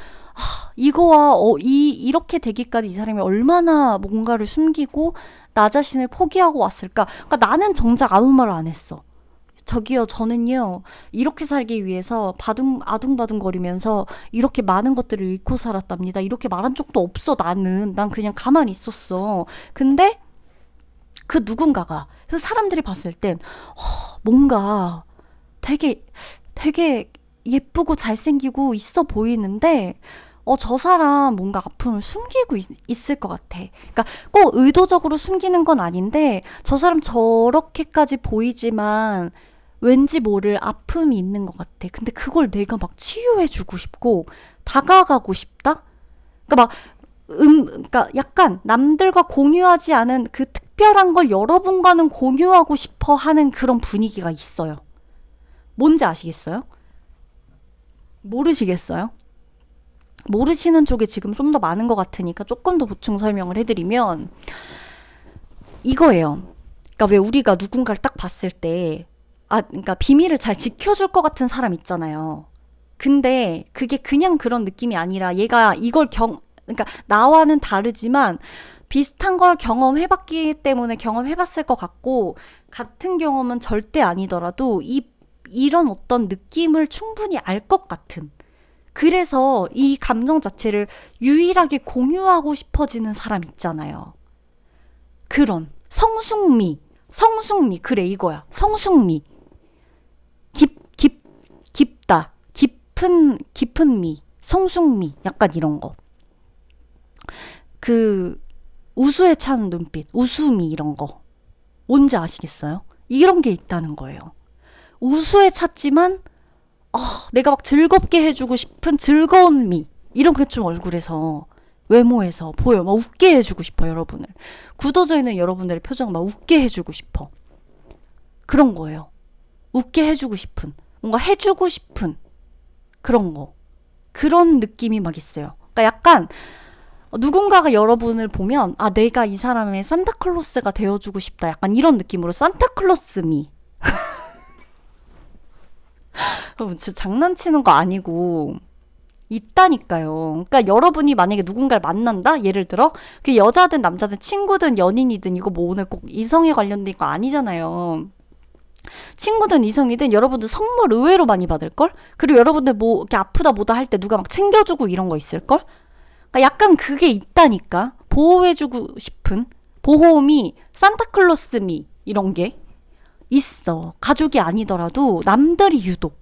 이거와 이렇게 되기까지 이 사람이 얼마나 뭔가를 숨기고 나 자신을 포기하고 왔을까. 그러니까 나는 정작 아무 말을 안 했어. 저기요, 저는요, 이렇게 살기 위해서 아둥바둥거리면서 이렇게 많은 것들을 잃고 살았답니다. 이렇게 말한 적도 없어, 나는. 난 그냥 가만히 있었어. 근데 그 누군가가, 사람들이 봤을 땐, 뭔가 되게 예쁘고 잘생기고 있어 보이는데, 저 사람 뭔가 아픔을 숨기고 있을 것 같아. 그러니까 꼭 의도적으로 숨기는 건 아닌데, 저 사람 저렇게까지 보이지만, 왠지 모를 아픔이 있는 것 같아. 근데 그걸 내가 막 치유해주고 싶고 다가가고 싶다? 그러니까 막 그러니까 약간 남들과 공유하지 않은 그 특별한 걸 여러분과는 공유하고 싶어 하는 그런 분위기가 있어요. 뭔지 아시겠어요? 모르시겠어요? 모르시는 쪽에 지금 좀 더 많은 것 같으니까 조금 더 보충 설명을 해드리면 이거예요. 그러니까 왜 우리가 누군가를 딱 봤을 때 그러니까 비밀을 잘 지켜줄 것 같은 사람 있잖아요. 근데 그게 그냥 그런 느낌이 아니라 얘가 이걸 그러니까 나와는 다르지만 비슷한 걸 경험해봤기 때문에 경험해봤을 것 같고 같은 경험은 절대 아니더라도 이런 어떤 느낌을 충분히 알 것 같은 그래서 이 감정 자체를 유일하게 공유하고 싶어지는 사람 있잖아요. 그런 성숙미 그래 이거야 성숙미 깊다 깊은 미 성숙미 약간 이런 거 그 우수에 찬 눈빛 우수미 이런 거 뭔지 아시겠어요? 이런 게 있다는 거예요. 우수에 찼지만 내가 막 즐겁게 해주고 싶은 즐거운 미 이런 게 좀 얼굴에서 외모에서 보여. 막 웃게 해주고 싶어 여러분을. 굳어져 있는 여러분들의 표정 막 웃게 해주고 싶어. 그런 거예요. 웃게 해주고 싶은 뭔가 해주고 싶은 그런 거 그런 느낌이 막 있어요. 그러니까 약간 누군가가 여러분을 보면 내가 이 사람의 산타클로스가 되어주고 싶다 약간 이런 느낌으로 산타클로스미 진짜 장난치는 거 아니고 있다니까요. 그러니까 여러분이 만약에 누군가를 만난다? 예를 들어 그 여자든 남자든 친구든 연인이든 이거 뭐 오늘 꼭 이성에 관련된 거 아니잖아요. 친구든 이성이든 여러분들 선물 의외로 많이 받을걸? 그리고 여러분들 뭐 이렇게 아프다 뭐다 할 때 누가 막 챙겨주고 이런 거 있을걸? 그러니까 약간 그게 있다니까. 보호해주고 싶은 보호미 산타클로스미 이런 게 있어. 가족이 아니더라도 남들이 유독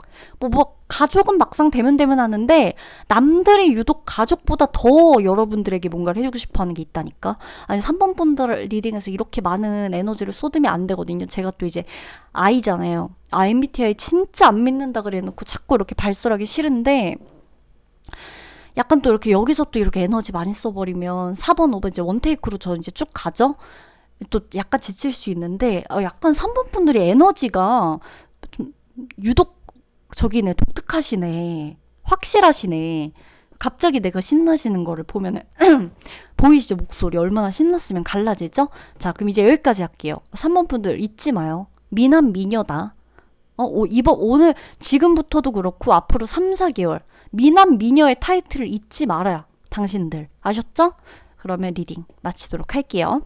가족은 막상 되면 하는데 남들이 유독 가족보다 더 여러분들에게 뭔가를 해주고 싶어 하는 게 있다니까. 아니 3번 분들 리딩에서 이렇게 많은 에너지를 쏟으면 안 되거든요. 제가 또 이제 I잖아요. MBTI 진짜 안 믿는다 그래놓고 자꾸 이렇게 발설하기 싫은데 약간 또 이렇게 여기서 또 이렇게 에너지 많이 써버리면 4번 5번 이제 원테이크로 저 이제 쭉 가죠. 또 약간 지칠 수 있는데 약간 3번 분들이 에너지가 좀 유독 저기네 독특하시네 확실하시네. 갑자기 내가 신나시는 거를 보면은 보이시죠? 목소리 얼마나 신났으면 갈라지죠? 자 그럼 이제 여기까지 할게요. 3번 분들 잊지 마요. 미남 미녀다. 이번 오늘 지금부터도 그렇고 앞으로 3, 4개월 미남 미녀의 타이틀을 잊지 말아요. 당신들 아셨죠? 그러면 리딩 마치도록 할게요.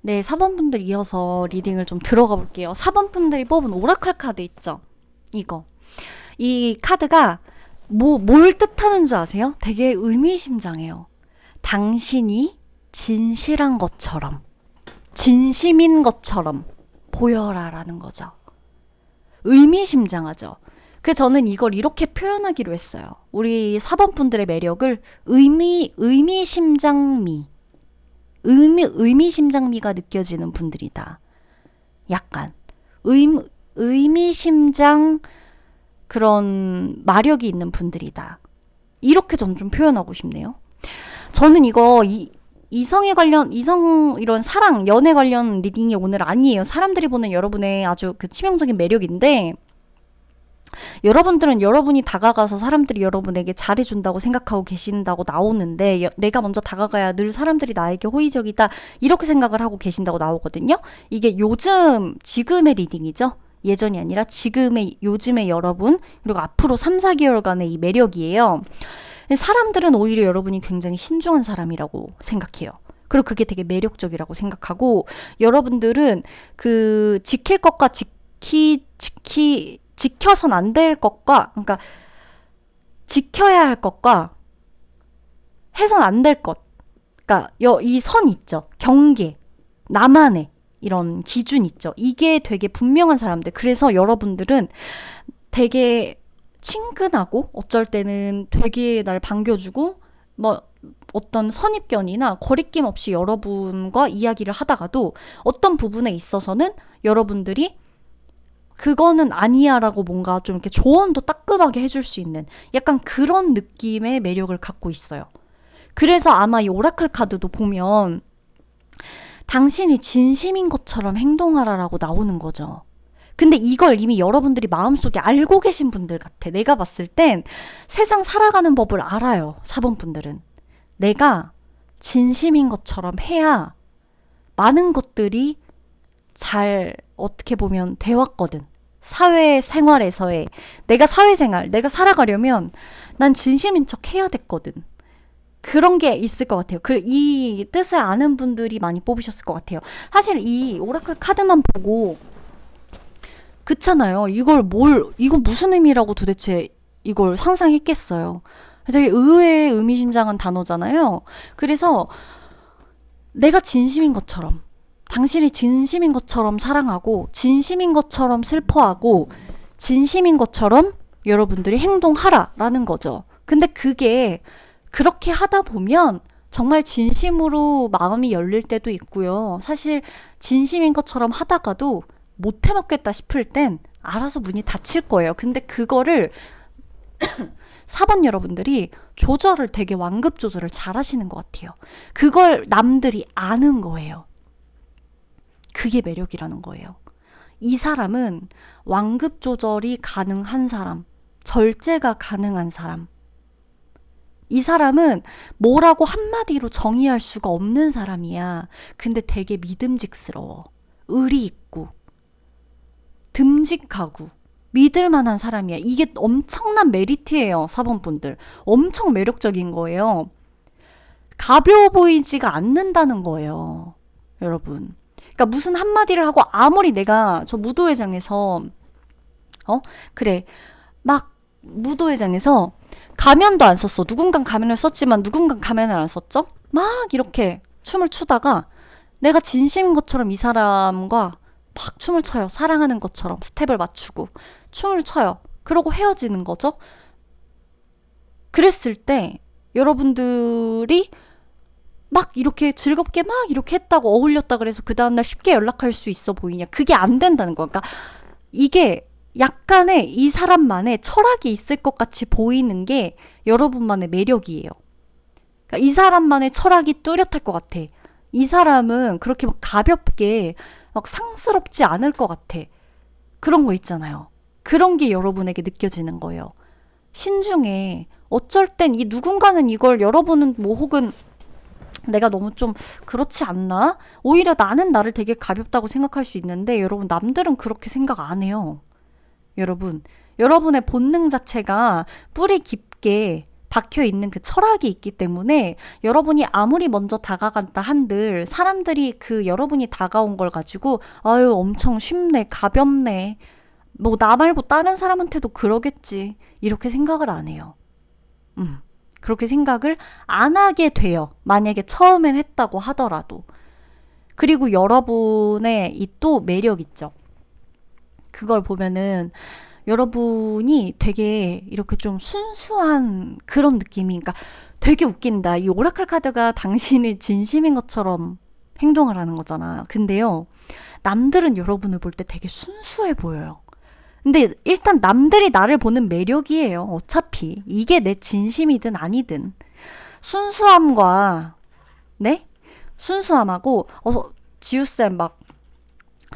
네, 4번 분들 이어서 리딩을 좀 들어가 볼게요. 4번 분들이 뽑은 오라클 카드 있죠? 이거. 이 카드가 뭘 뜻하는 줄 아세요? 되게 의미심장해요. 당신이 진실한 것처럼, 진심인 것처럼 보여라 라는 거죠. 의미심장하죠. 그래서 저는 이걸 이렇게 표현하기로 했어요. 우리 4번 분들의 매력을 의미심장미. 의미심장미가 느껴지는 분들이다. 약간 의미심장 그런 마력이 있는 분들이다. 이렇게 저는 좀 표현하고 싶네요. 저는 이거 이성 이런 사랑, 연애 관련 리딩이 오늘 아니에요. 사람들이 보는 여러분의 아주 그 치명적인 매력인데, 여러분들은 여러분이 다가가서 사람들이 여러분에게 잘해준다고 생각하고 계신다고 나오는데, 내가 먼저 다가가야 늘 사람들이 나에게 호의적이다, 이렇게 생각을 하고 계신다고 나오거든요. 이게 지금의 리딩이죠. 예전이 아니라 요즘의 여러분, 그리고 앞으로 3, 4개월간의 이 매력이에요. 사람들은 오히려 여러분이 굉장히 신중한 사람이라고 생각해요. 그리고 그게 되게 매력적이라고 생각하고, 여러분들은 그 지킬 것과 지켜선 안 될 것과, 그러니까 지켜야 할 것과 해선 안 될 것, 그러니까 이 선 있죠. 경계, 나만의 이런 기준 있죠. 이게 되게 분명한 사람들. 그래서 여러분들은 되게 친근하고, 어쩔 때는 되게 날 반겨주고, 뭐 어떤 선입견이나 거리낌 없이 여러분과 이야기를 하다가도 어떤 부분에 있어서는 여러분들이 그거는 아니야 라고 뭔가 좀 이렇게 조언도 따끔하게 해줄 수 있는 약간 그런 느낌의 매력을 갖고 있어요. 그래서 아마 이 오라클 카드도 보면 당신이 진심인 것처럼 행동하라라고 나오는 거죠. 근데 이걸 이미 여러분들이 마음속에 알고 계신 분들 같아. 내가 봤을 땐 세상 살아가는 법을 알아요. 4번 분들은. 내가 진심인 것처럼 해야 많은 것들이 잘 어떻게 보면 돼왔거든. 사회생활에서의 내가 내가 살아가려면 난 진심인 척 해야 됐거든. 그런 게 있을 것 같아요. 이 뜻을 아는 분들이 많이 뽑으셨을 것 같아요. 사실 이 오라클 카드만 보고 그렇잖아요. 이거 무슨 의미라고 도대체 이걸 상상했겠어요. 되게 의외의 의미심장한 단어잖아요. 그래서 내가 진심인 것처럼, 당신이 진심인 것처럼 사랑하고, 진심인 것처럼 슬퍼하고, 진심인 것처럼 여러분들이 행동하라라는 거죠. 근데 그게 그렇게 하다 보면 정말 진심으로 마음이 열릴 때도 있고요. 사실 진심인 것처럼 하다가도 못 해먹겠다 싶을 땐 알아서 문이 닫힐 거예요. 근데 그거를 4번 여러분들이 되게 완급 조절을 잘 하시는 것 같아요. 그걸 남들이 아는 거예요. 그게 매력이라는 거예요. 이 사람은 완급 조절이 가능한 사람, 절제가 가능한 사람. 이 사람은 뭐라고 한마디로 정의할 수가 없는 사람이야. 근데 되게 믿음직스러워. 의리 있고 듬직하고 믿을 만한 사람이야. 이게 엄청난 메리트예요. 4번 분들. 엄청 매력적인 거예요. 가벼워 보이지가 않는다는 거예요. 여러분. 그러니까 무슨 한마디를 하고 아무리 내가 저 무도회장에서 막 무도회장에서 가면도 안 썼어. 누군간 가면을 썼지만 누군간 가면을 안 썼죠? 막 이렇게 춤을 추다가 내가 진심인 것처럼 이 사람과 막 춤을 춰요. 사랑하는 것처럼 스텝을 맞추고 춤을 춰요. 그러고 헤어지는 거죠. 그랬을 때 여러분들이 막 이렇게 즐겁게 막 이렇게 했다고 어울렸다 그래서 그 다음날 쉽게 연락할 수 있어 보이냐. 그게 안 된다는 거야. 그러니까 이게 약간의 이 사람만의 철학이 있을 것 같이 보이는 게 여러분만의 매력이에요. 그러니까 이 사람만의 철학이 뚜렷할 것 같아. 이 사람은 그렇게 막 가볍게 막 상스럽지 않을 것 같아. 그런 거 있잖아요. 그런 게 여러분에게 느껴지는 거예요. 신중해. 어쩔 땐 이 누군가는 이걸 여러분은 뭐 혹은 내가 너무 좀 그렇지 않나? 오히려 나는 나를 되게 가볍다고 생각할 수 있는데 여러분 남들은 그렇게 생각 안 해요. 여러분의 본능 자체가 뿌리 깊게 박혀 있는 그 철학이 있기 때문에 여러분이 아무리 먼저 다가간다 한들 사람들이 그 여러분이 다가온 걸 가지고 아유 엄청 쉽네, 가볍네, 뭐 나 말고 다른 사람한테도 그러겠지 이렇게 생각을 안 해요. 그렇게 생각을 안 하게 돼요. 만약에 처음엔 했다고 하더라도. 그리고 여러분의 이 또 매력 있죠. 그걸 보면은 여러분이 되게 이렇게 좀 순수한 그런 느낌이, 그러니까 되게 웃긴다. 이 오라클 카드가 당신이 진심인 것처럼 행동을 하는 거잖아. 근데요, 남들은 여러분을 볼 때 되게 순수해 보여요. 근데 일단 남들이 나를 보는 매력이에요. 어차피 이게 내 진심이든 아니든 순수함과, 네? 순수함하고 지우쌤 막,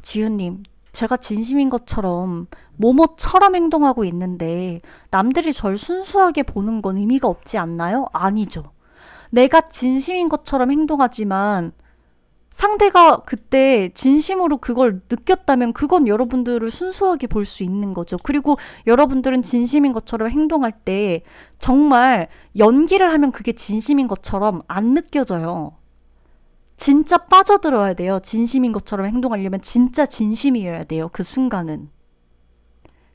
지우님, 제가 진심인 것처럼 뭐뭐처럼 행동하고 있는데 남들이 절 순수하게 보는 건 의미가 없지 않나요? 아니죠. 내가 진심인 것처럼 행동하지만 상대가 그때 진심으로 그걸 느꼈다면 그건 여러분들을 순수하게 볼 수 있는 거죠. 그리고 여러분들은 진심인 것처럼 행동할 때 정말 연기를 하면 그게 진심인 것처럼 안 느껴져요. 진짜 빠져들어야 돼요. 진심인 것처럼 행동하려면 진짜 진심이어야 돼요. 그 순간은.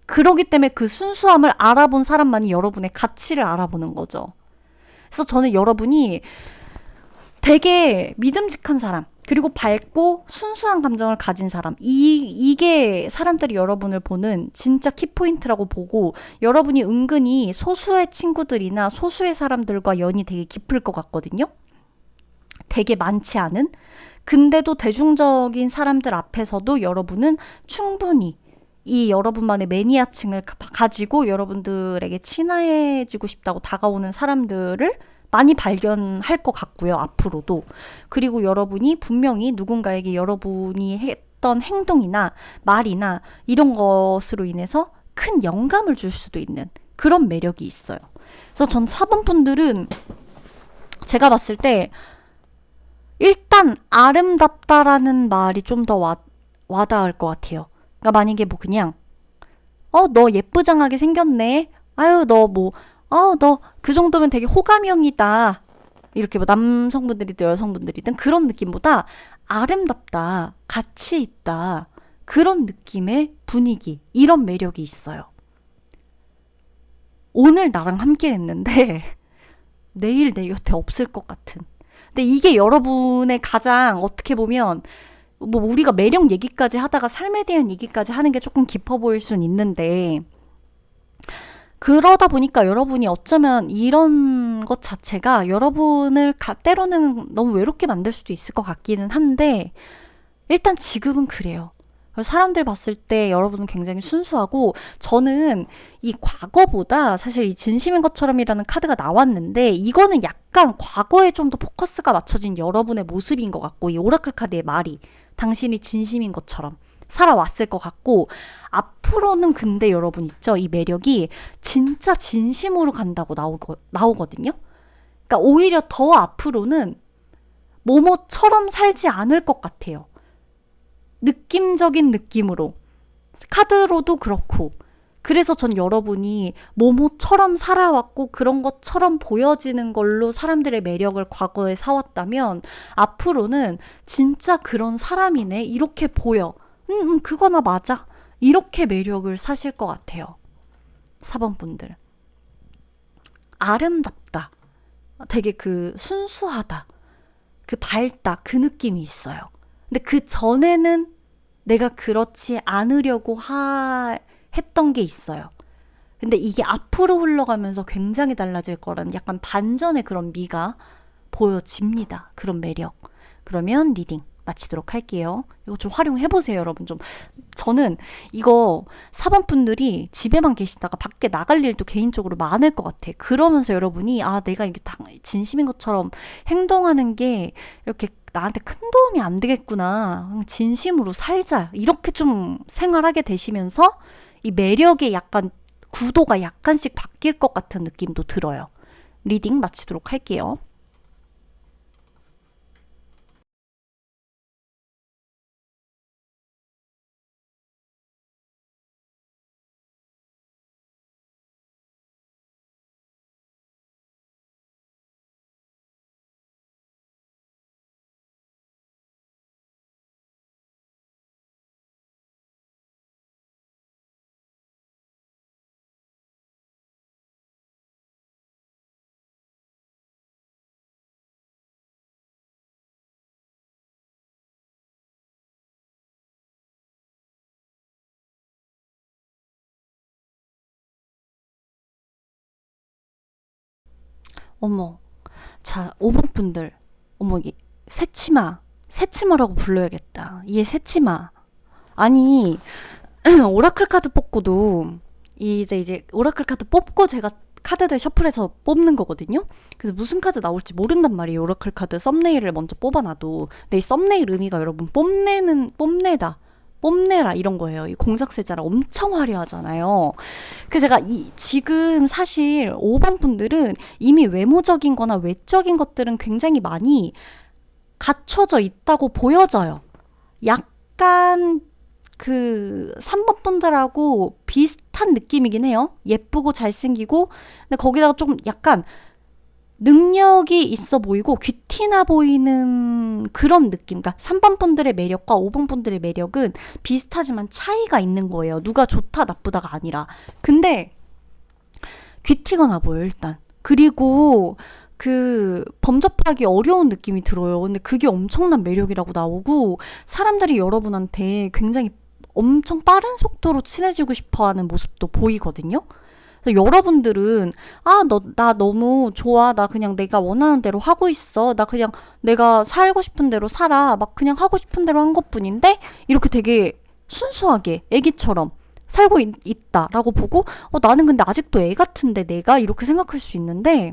그러기 때문에 그 순수함을 알아본 사람만이 여러분의 가치를 알아보는 거죠. 그래서 저는 여러분이 되게 믿음직한 사람, 그리고 밝고 순수한 감정을 가진 사람, 이게 사람들이 여러분을 보는 진짜 키포인트라고 보고, 여러분이 은근히 소수의 친구들이나 소수의 사람들과 연이 되게 깊을 것 같거든요. 되게 많지 않은? 근데도 대중적인 사람들 앞에서도 여러분은 충분히 이 여러분만의 매니아층을 가지고 여러분들에게 친해지고 싶다고 다가오는 사람들을 많이 발견할 것 같고요, 앞으로도. 그리고 여러분이 분명히 누군가에게 여러분이 했던 행동이나 말이나 이런 것으로 인해서 큰 영감을 줄 수도 있는 그런 매력이 있어요. 그래서 전 4번 분들은 제가 봤을 때 일단 아름답다라는 말이 좀 더 와닿을 것 같아요. 그러니까 만약에 뭐 그냥 너 예쁘장하게 생겼네. 아유, 너 그 정도면 되게 호감형이다. 이렇게 뭐 남성분들이든 여성분들이든 그런 느낌보다 아름답다, 가치 있다. 그런 느낌의 분위기, 이런 매력이 있어요. 오늘 나랑 함께 했는데 내일 내 곁에 없을 것 같은. 근데 이게 여러분의 가장 어떻게 보면 뭐 우리가 매력 얘기까지 하다가 삶에 대한 얘기까지 하는 게 조금 깊어 보일 순 있는데, 그러다 보니까 여러분이 어쩌면 이런 것 자체가 여러분을 때로는 너무 외롭게 만들 수도 있을 것 같기는 한데, 일단 지금은 그래요. 사람들 봤을 때 여러분은 굉장히 순수하고, 저는 이 과거보다 사실 이 진심인 것처럼이라는 카드가 나왔는데, 이거는 약간 과거에 좀 더 포커스가 맞춰진 여러분의 모습인 것 같고, 이 오라클 카드의 말이 당신이 진심인 것처럼 살아왔을 것 같고, 앞으로는 근데 여러분 있죠? 이 매력이 진짜 진심으로 간다고 나오거든요? 그러니까 오히려 더 앞으로는 뭐뭐처럼 살지 않을 것 같아요. 느낌적인 느낌으로. 카드로도 그렇고. 그래서 전 여러분이 뭐뭐처럼 살아왔고 그런 것처럼 보여지는 걸로 사람들의 매력을 과거에 사왔다면, 앞으로는 진짜 그런 사람이네, 이렇게 보여. 그거나 맞아. 이렇게 매력을 사실 것 같아요. 4번 분들. 아름답다. 되게 그 순수하다. 그 밝다. 그 느낌이 있어요. 근데 그 전에는 내가 그렇지 않으려고 했던 게 있어요. 근데 이게 앞으로 흘러가면서 굉장히 달라질 거라는 약간 반전의 그런 미가 보여집니다. 그런 매력. 그러면 리딩 마치도록 할게요. 이거 좀 활용해보세요, 여러분. 저는 이거 4번 분들이 집에만 계시다가 밖에 나갈 일도 개인적으로 많을 것 같아. 그러면서 여러분이, 내가 이게 진심인 것처럼 행동하는 게 이렇게 나한테 큰 도움이 안 되겠구나. 진심으로 살자. 이렇게 좀 생활하게 되시면서 이 매력의 약간 구도가 약간씩 바뀔 것 같은 느낌도 들어요. 리딩 마치도록 할게요. 어머, 자, 5번 분들, 어머, 이 새치마라고 불러야겠다. 얘 새치마. 아니, 오라클 카드 뽑고도, 이제 오라클 카드 뽑고 제가 카드들 셔플해서 뽑는 거거든요. 그래서 무슨 카드 나올지 모른단 말이에요. 오라클 카드 썸네일을 먼저 뽑아놔도. 근데 이 썸네일 의미가 여러분 뽐내라 이런 거예요. 이 공작새자라 엄청 화려하잖아요. 그래서 제가 지금 사실 5번 분들은 이미 외모적인 거나 외적인 것들은 굉장히 많이 갖춰져 있다고 보여져요. 약간 그 3번 분들하고 비슷한 느낌이긴 해요. 예쁘고 잘생기고, 근데 거기다가 조금 약간 능력이 있어 보이고 귀티나 보이는 그런 느낌. 그러니까 3번 분들의 매력과 5번 분들의 매력은 비슷하지만 차이가 있는 거예요. 누가 좋다 나쁘다가 아니라. 근데 귀티가 나 보여요, 일단. 그리고 그 범접하기 어려운 느낌이 들어요. 근데 그게 엄청난 매력이라고 나오고, 사람들이 여러분한테 굉장히 엄청 빠른 속도로 친해지고 싶어 하는 모습도 보이거든요. 그래서 여러분들은 나 너무 좋아. 나 그냥 내가 원하는 대로 하고 있어. 나 그냥 내가 살고 싶은 대로 살아. 막 그냥 하고 싶은 대로 한 것뿐인데 이렇게 되게 순수하게 애기처럼 살고 있다라고 보고, 나는 근데 아직도 애 같은데 내가 이렇게 생각할 수 있는데,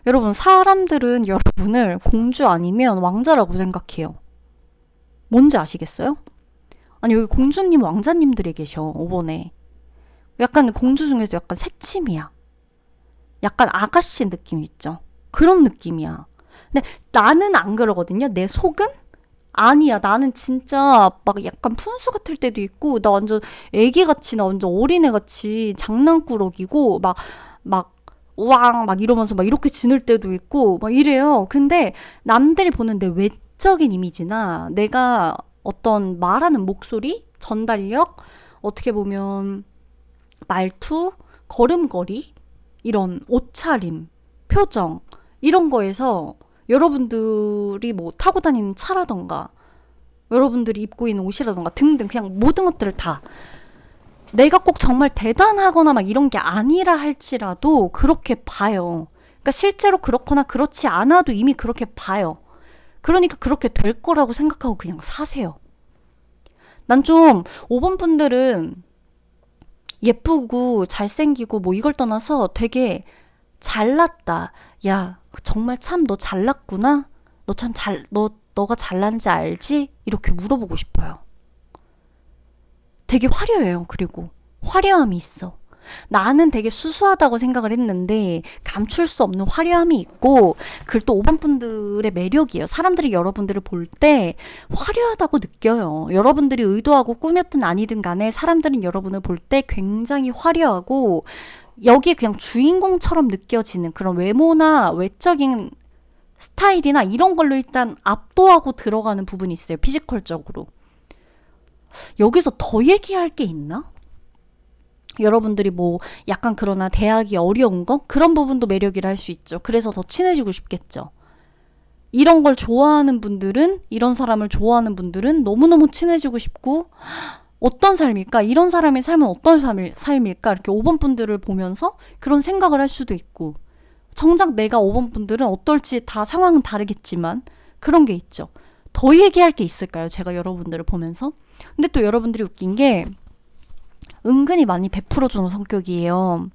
여러분, 사람들은 여러분을 공주 아니면 왕자라고 생각해요. 뭔지 아시겠어요? 아니, 여기 공주님, 왕자님들이 계셔, 5번에. 약간 공주 중에서 약간 새침이야. 약간 아가씨 느낌 있죠? 그런 느낌이야. 근데 나는 안 그러거든요. 내 속은? 아니야. 나는 진짜 막 약간 푼수 같을 때도 있고, 나 완전 애기같이, 나 완전 어린애같이 장난꾸러기고, 우왕, 막 이러면서 막 이렇게 지낼 때도 있고, 막 이래요. 근데 남들이 보는 내 외적인 이미지나 내가 어떤 말하는 목소리, 전달력, 어떻게 보면 말투, 걸음걸이, 이런 옷차림, 표정, 이런 거에서 여러분들이 뭐 타고 다니는 차라던가, 여러분들이 입고 있는 옷이라던가 등등 그냥 모든 것들을 다, 내가 꼭 정말 대단하거나 막 이런 게 아니라 할지라도 그렇게 봐요. 그러니까 실제로 그렇거나 그렇지 않아도 이미 그렇게 봐요. 그러니까 그렇게 될 거라고 생각하고 그냥 사세요. 난 좀 5번 분들은 예쁘고 잘생기고 뭐 이걸 떠나서 되게 잘났다. 야, 정말 참 너 잘났구나? 너가 잘난지 알지? 이렇게 물어보고 싶어요. 되게 화려해요. 그리고 화려함이 있어. 나는 되게 수수하다고 생각을 했는데 감출 수 없는 화려함이 있고, 그걸 또 5번 분들의 매력이에요. 사람들이 여러분들을 볼 때 화려하다고 느껴요. 여러분들이 의도하고 꾸몄든 아니든 간에 사람들은 여러분을 볼 때 굉장히 화려하고, 여기에 그냥 주인공처럼 느껴지는 그런 외모나 외적인 스타일이나 이런 걸로 일단 압도하고 들어가는 부분이 있어요. 피지컬적으로. 여기서 더 얘기할 게 있나? 여러분들이 뭐 약간 그러나 대하기 어려운 거? 그런 부분도 매력이라 할 수 있죠. 그래서 더 친해지고 싶겠죠. 이런 걸 좋아하는 분들은, 이런 사람을 좋아하는 분들은 너무너무 친해지고 싶고, 어떤 삶일까? 이런 사람의 삶은 어떤 삶일까? 이렇게 5번 분들을 보면서 그런 생각을 할 수도 있고, 정작 내가 5번 분들은 어떨지 다 상황은 다르겠지만 그런 게 있죠. 더 얘기할 게 있을까요? 제가 여러분들을 보면서. 근데 또 여러분들이 웃긴 게 은근히 많이 베풀어주는 성격이에요.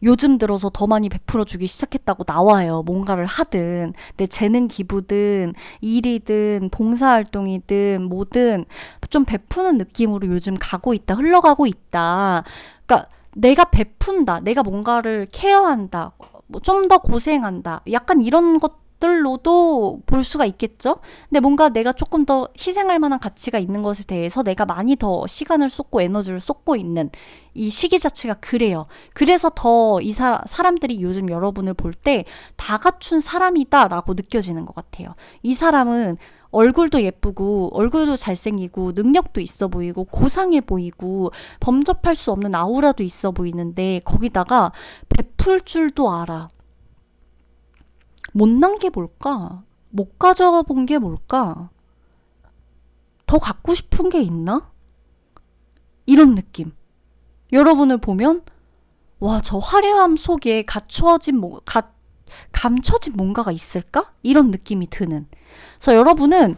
요즘 들어서 더 많이 베풀어주기 시작했다고 나와요. 뭔가를 하든, 내 재능 기부든, 일이든, 봉사활동이든, 뭐든 좀 베푸는 느낌으로 요즘 흘러가고 있다. 그러니까 내가 베푼다, 내가 뭔가를 케어한다, 뭐 좀 더 고생한다, 약간 이런 것들로도 볼 수가 있겠죠? 근데 뭔가 내가 조금 더 희생할 만한 가치가 있는 것에 대해서 내가 많이 더 시간을 쏟고 에너지를 쏟고 있는 이 시기 자체가 그래요. 그래서 더 이 사람들이 요즘 여러분을 볼 때 다 갖춘 사람이다라고 느껴지는 것 같아요. 이 사람은 얼굴도 예쁘고 얼굴도 잘생기고 능력도 있어 보이고 고상해 보이고 범접할 수 없는 아우라도 있어 보이는데, 거기다가 베풀 줄도 알아. 못난 게 뭘까? 못 가져가 본 게 뭘까? 더 갖고 싶은 게 있나? 이런 느낌. 여러분을 보면 와, 저 화려함 속에 감춰진 뭔가가 있을까? 이런 느낌이 드는. 그래서 여러분은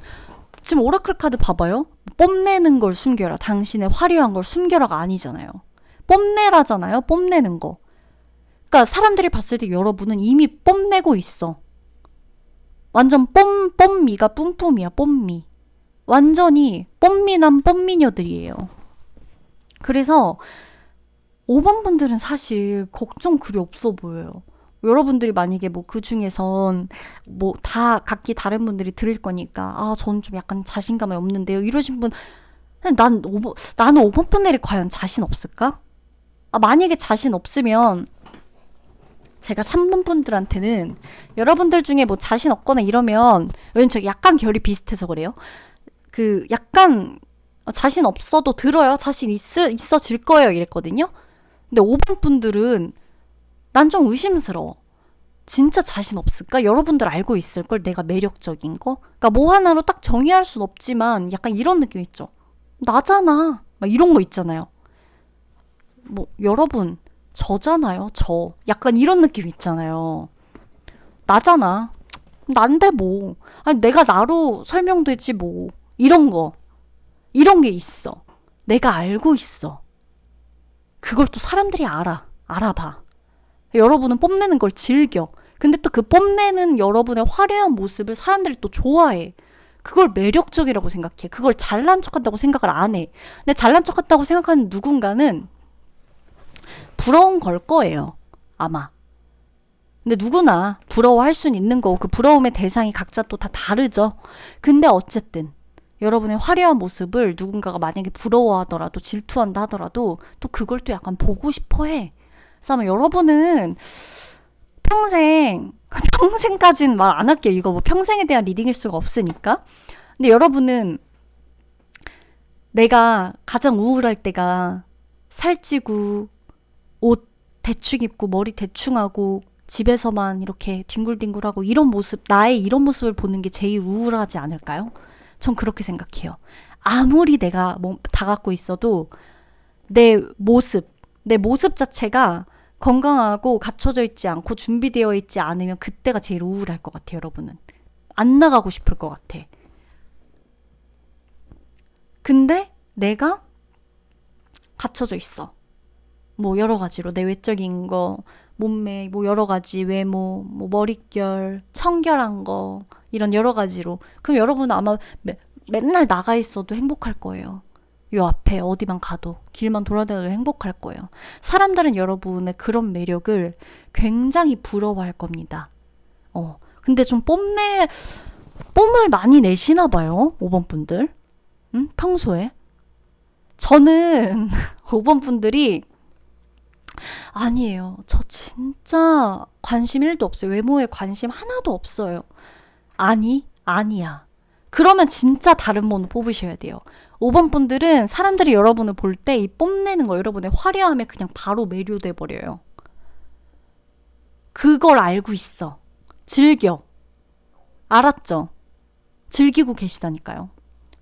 지금 오라클 카드 봐봐요. 뽐내는 걸 숨겨라. 당신의 화려한 걸 숨겨라가 아니잖아요. 뽐내라잖아요. 뽐내는 거. 그러니까 사람들이 봤을 때 여러분은 이미 뽐내고 있어. 완전 뽐미가 뿜뿜이야. 뽐미. 완전히 뽐미남 뽐미녀들이에요. 그래서 5번 분들은 사실 걱정 그리 없어 보여요. 여러분들이 만약에 뭐 그 중에선 뭐 다 각기 다른 분들이 들을 거니까 저는 좀 약간 자신감이 없는데요. 이러신 분, 나는 5번 분들이 과연 자신 없을까? 만약에 자신 없으면 제가 3번 분들한테는 여러분들 중에 뭐 자신 없거나 이러면, 왜냐면 저 약간 결이 비슷해서 그래요. 그 약간 자신 없어도 들어요. 자신 있어질 거예요. 이랬거든요. 근데 5번 분들은 난 좀 의심스러워. 진짜 자신 없을까? 여러분들 알고 있을걸? 내가 매력적인 거? 그러니까 뭐 하나로 딱 정의할 순 없지만 약간 이런 느낌 있죠. 나잖아. 막 이런 거 있잖아요. 뭐 여러분 저잖아요. 저. 약간 이런 느낌 있잖아요. 나잖아. 난데 뭐. 아니 내가 나로 설명되지 뭐. 이런 거. 이런 게 있어. 내가 알고 있어. 그걸 또 사람들이 알아봐. 여러분은 뽐내는 걸 즐겨. 근데 또 그 뽐내는 여러분의 화려한 모습을 사람들이 또 좋아해. 그걸 매력적이라고 생각해. 그걸 잘난 척한다고 생각을 안 해. 근데 잘난 척한다고 생각하는 누군가는 부러운 걸 거예요. 아마. 근데 누구나 부러워할 수는 있는 거고 그 부러움의 대상이 각자 또 다 다르죠. 근데 어쨌든 여러분의 화려한 모습을 누군가가 만약에 부러워하더라도 질투한다 하더라도 또 그걸 또 약간 보고 싶어 해. 그래서 아마 여러분은 평생까지는 말 안 할게요. 이거 뭐 평생에 대한 리딩일 수가 없으니까. 근데 여러분은 내가 가장 우울할 때가 살찌고 옷 대충 입고 머리 대충 하고 집에서만 이렇게 뒹굴뒹굴하고 이런 모습, 나의 이런 모습을 보는 게 제일 우울하지 않을까요? 전 그렇게 생각해요. 아무리 내가 뭐 다 갖고 있어도 내 모습 자체가 건강하고 갖춰져 있지 않고 준비되어 있지 않으면 그때가 제일 우울할 것 같아요, 여러분은. 안 나가고 싶을 것 같아. 근데 내가 갖춰져 있어. 뭐 여러 가지로 내 외적인 거, 몸매, 뭐 여러 가지 외모, 뭐 머릿결, 청결한 거 이런 여러 가지로. 그럼 여러분은 아마 맨날 나가 있어도 행복할 거예요. 요 앞에 어디만 가도 길만 돌아다녀도 행복할 거예요. 사람들은 여러분의 그런 매력을 굉장히 부러워할 겁니다. 근데 좀 뽐을 많이 내시나 봐요. 5번 분들. 평소에. 저는 5번 분들이 아니에요. 저 진짜 관심 1도 없어요. 외모에 관심 하나도 없어요. 아니야. 그러면 진짜 다른 번호 뽑으셔야 돼요. 5번 분들은 사람들이 여러분을 볼 때 이 뽐내는 거, 여러분의 화려함에 그냥 바로 매료돼 버려요. 그걸 알고 있어. 즐겨. 알았죠? 즐기고 계시다니까요.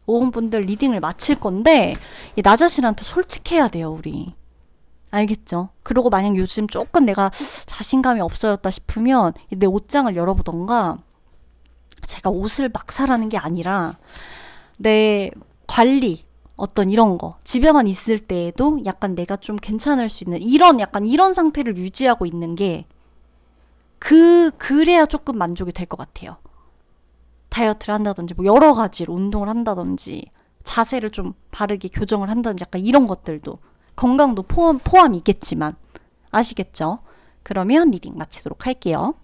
5번 분들 리딩을 마칠 건데 나 자신한테 솔직해야 돼요, 우리. 알겠죠? 그리고 만약 요즘 조금 내가 자신감이 없어졌다 싶으면 내 옷장을 열어보던가, 제가 옷을 막 사라는 게 아니라 내 관리, 어떤 이런 거, 집에만 있을 때에도 약간 내가 좀 괜찮을 수 있는 약간 이런 상태를 유지하고 있는 게 그래야 조금 만족이 될 것 같아요. 다이어트를 한다든지 뭐 여러 가지로 운동을 한다든지 자세를 좀 바르게 교정을 한다든지 약간 이런 것들도, 건강도 포함이겠지만 아시겠죠? 그러면 리딩 마치도록 할게요.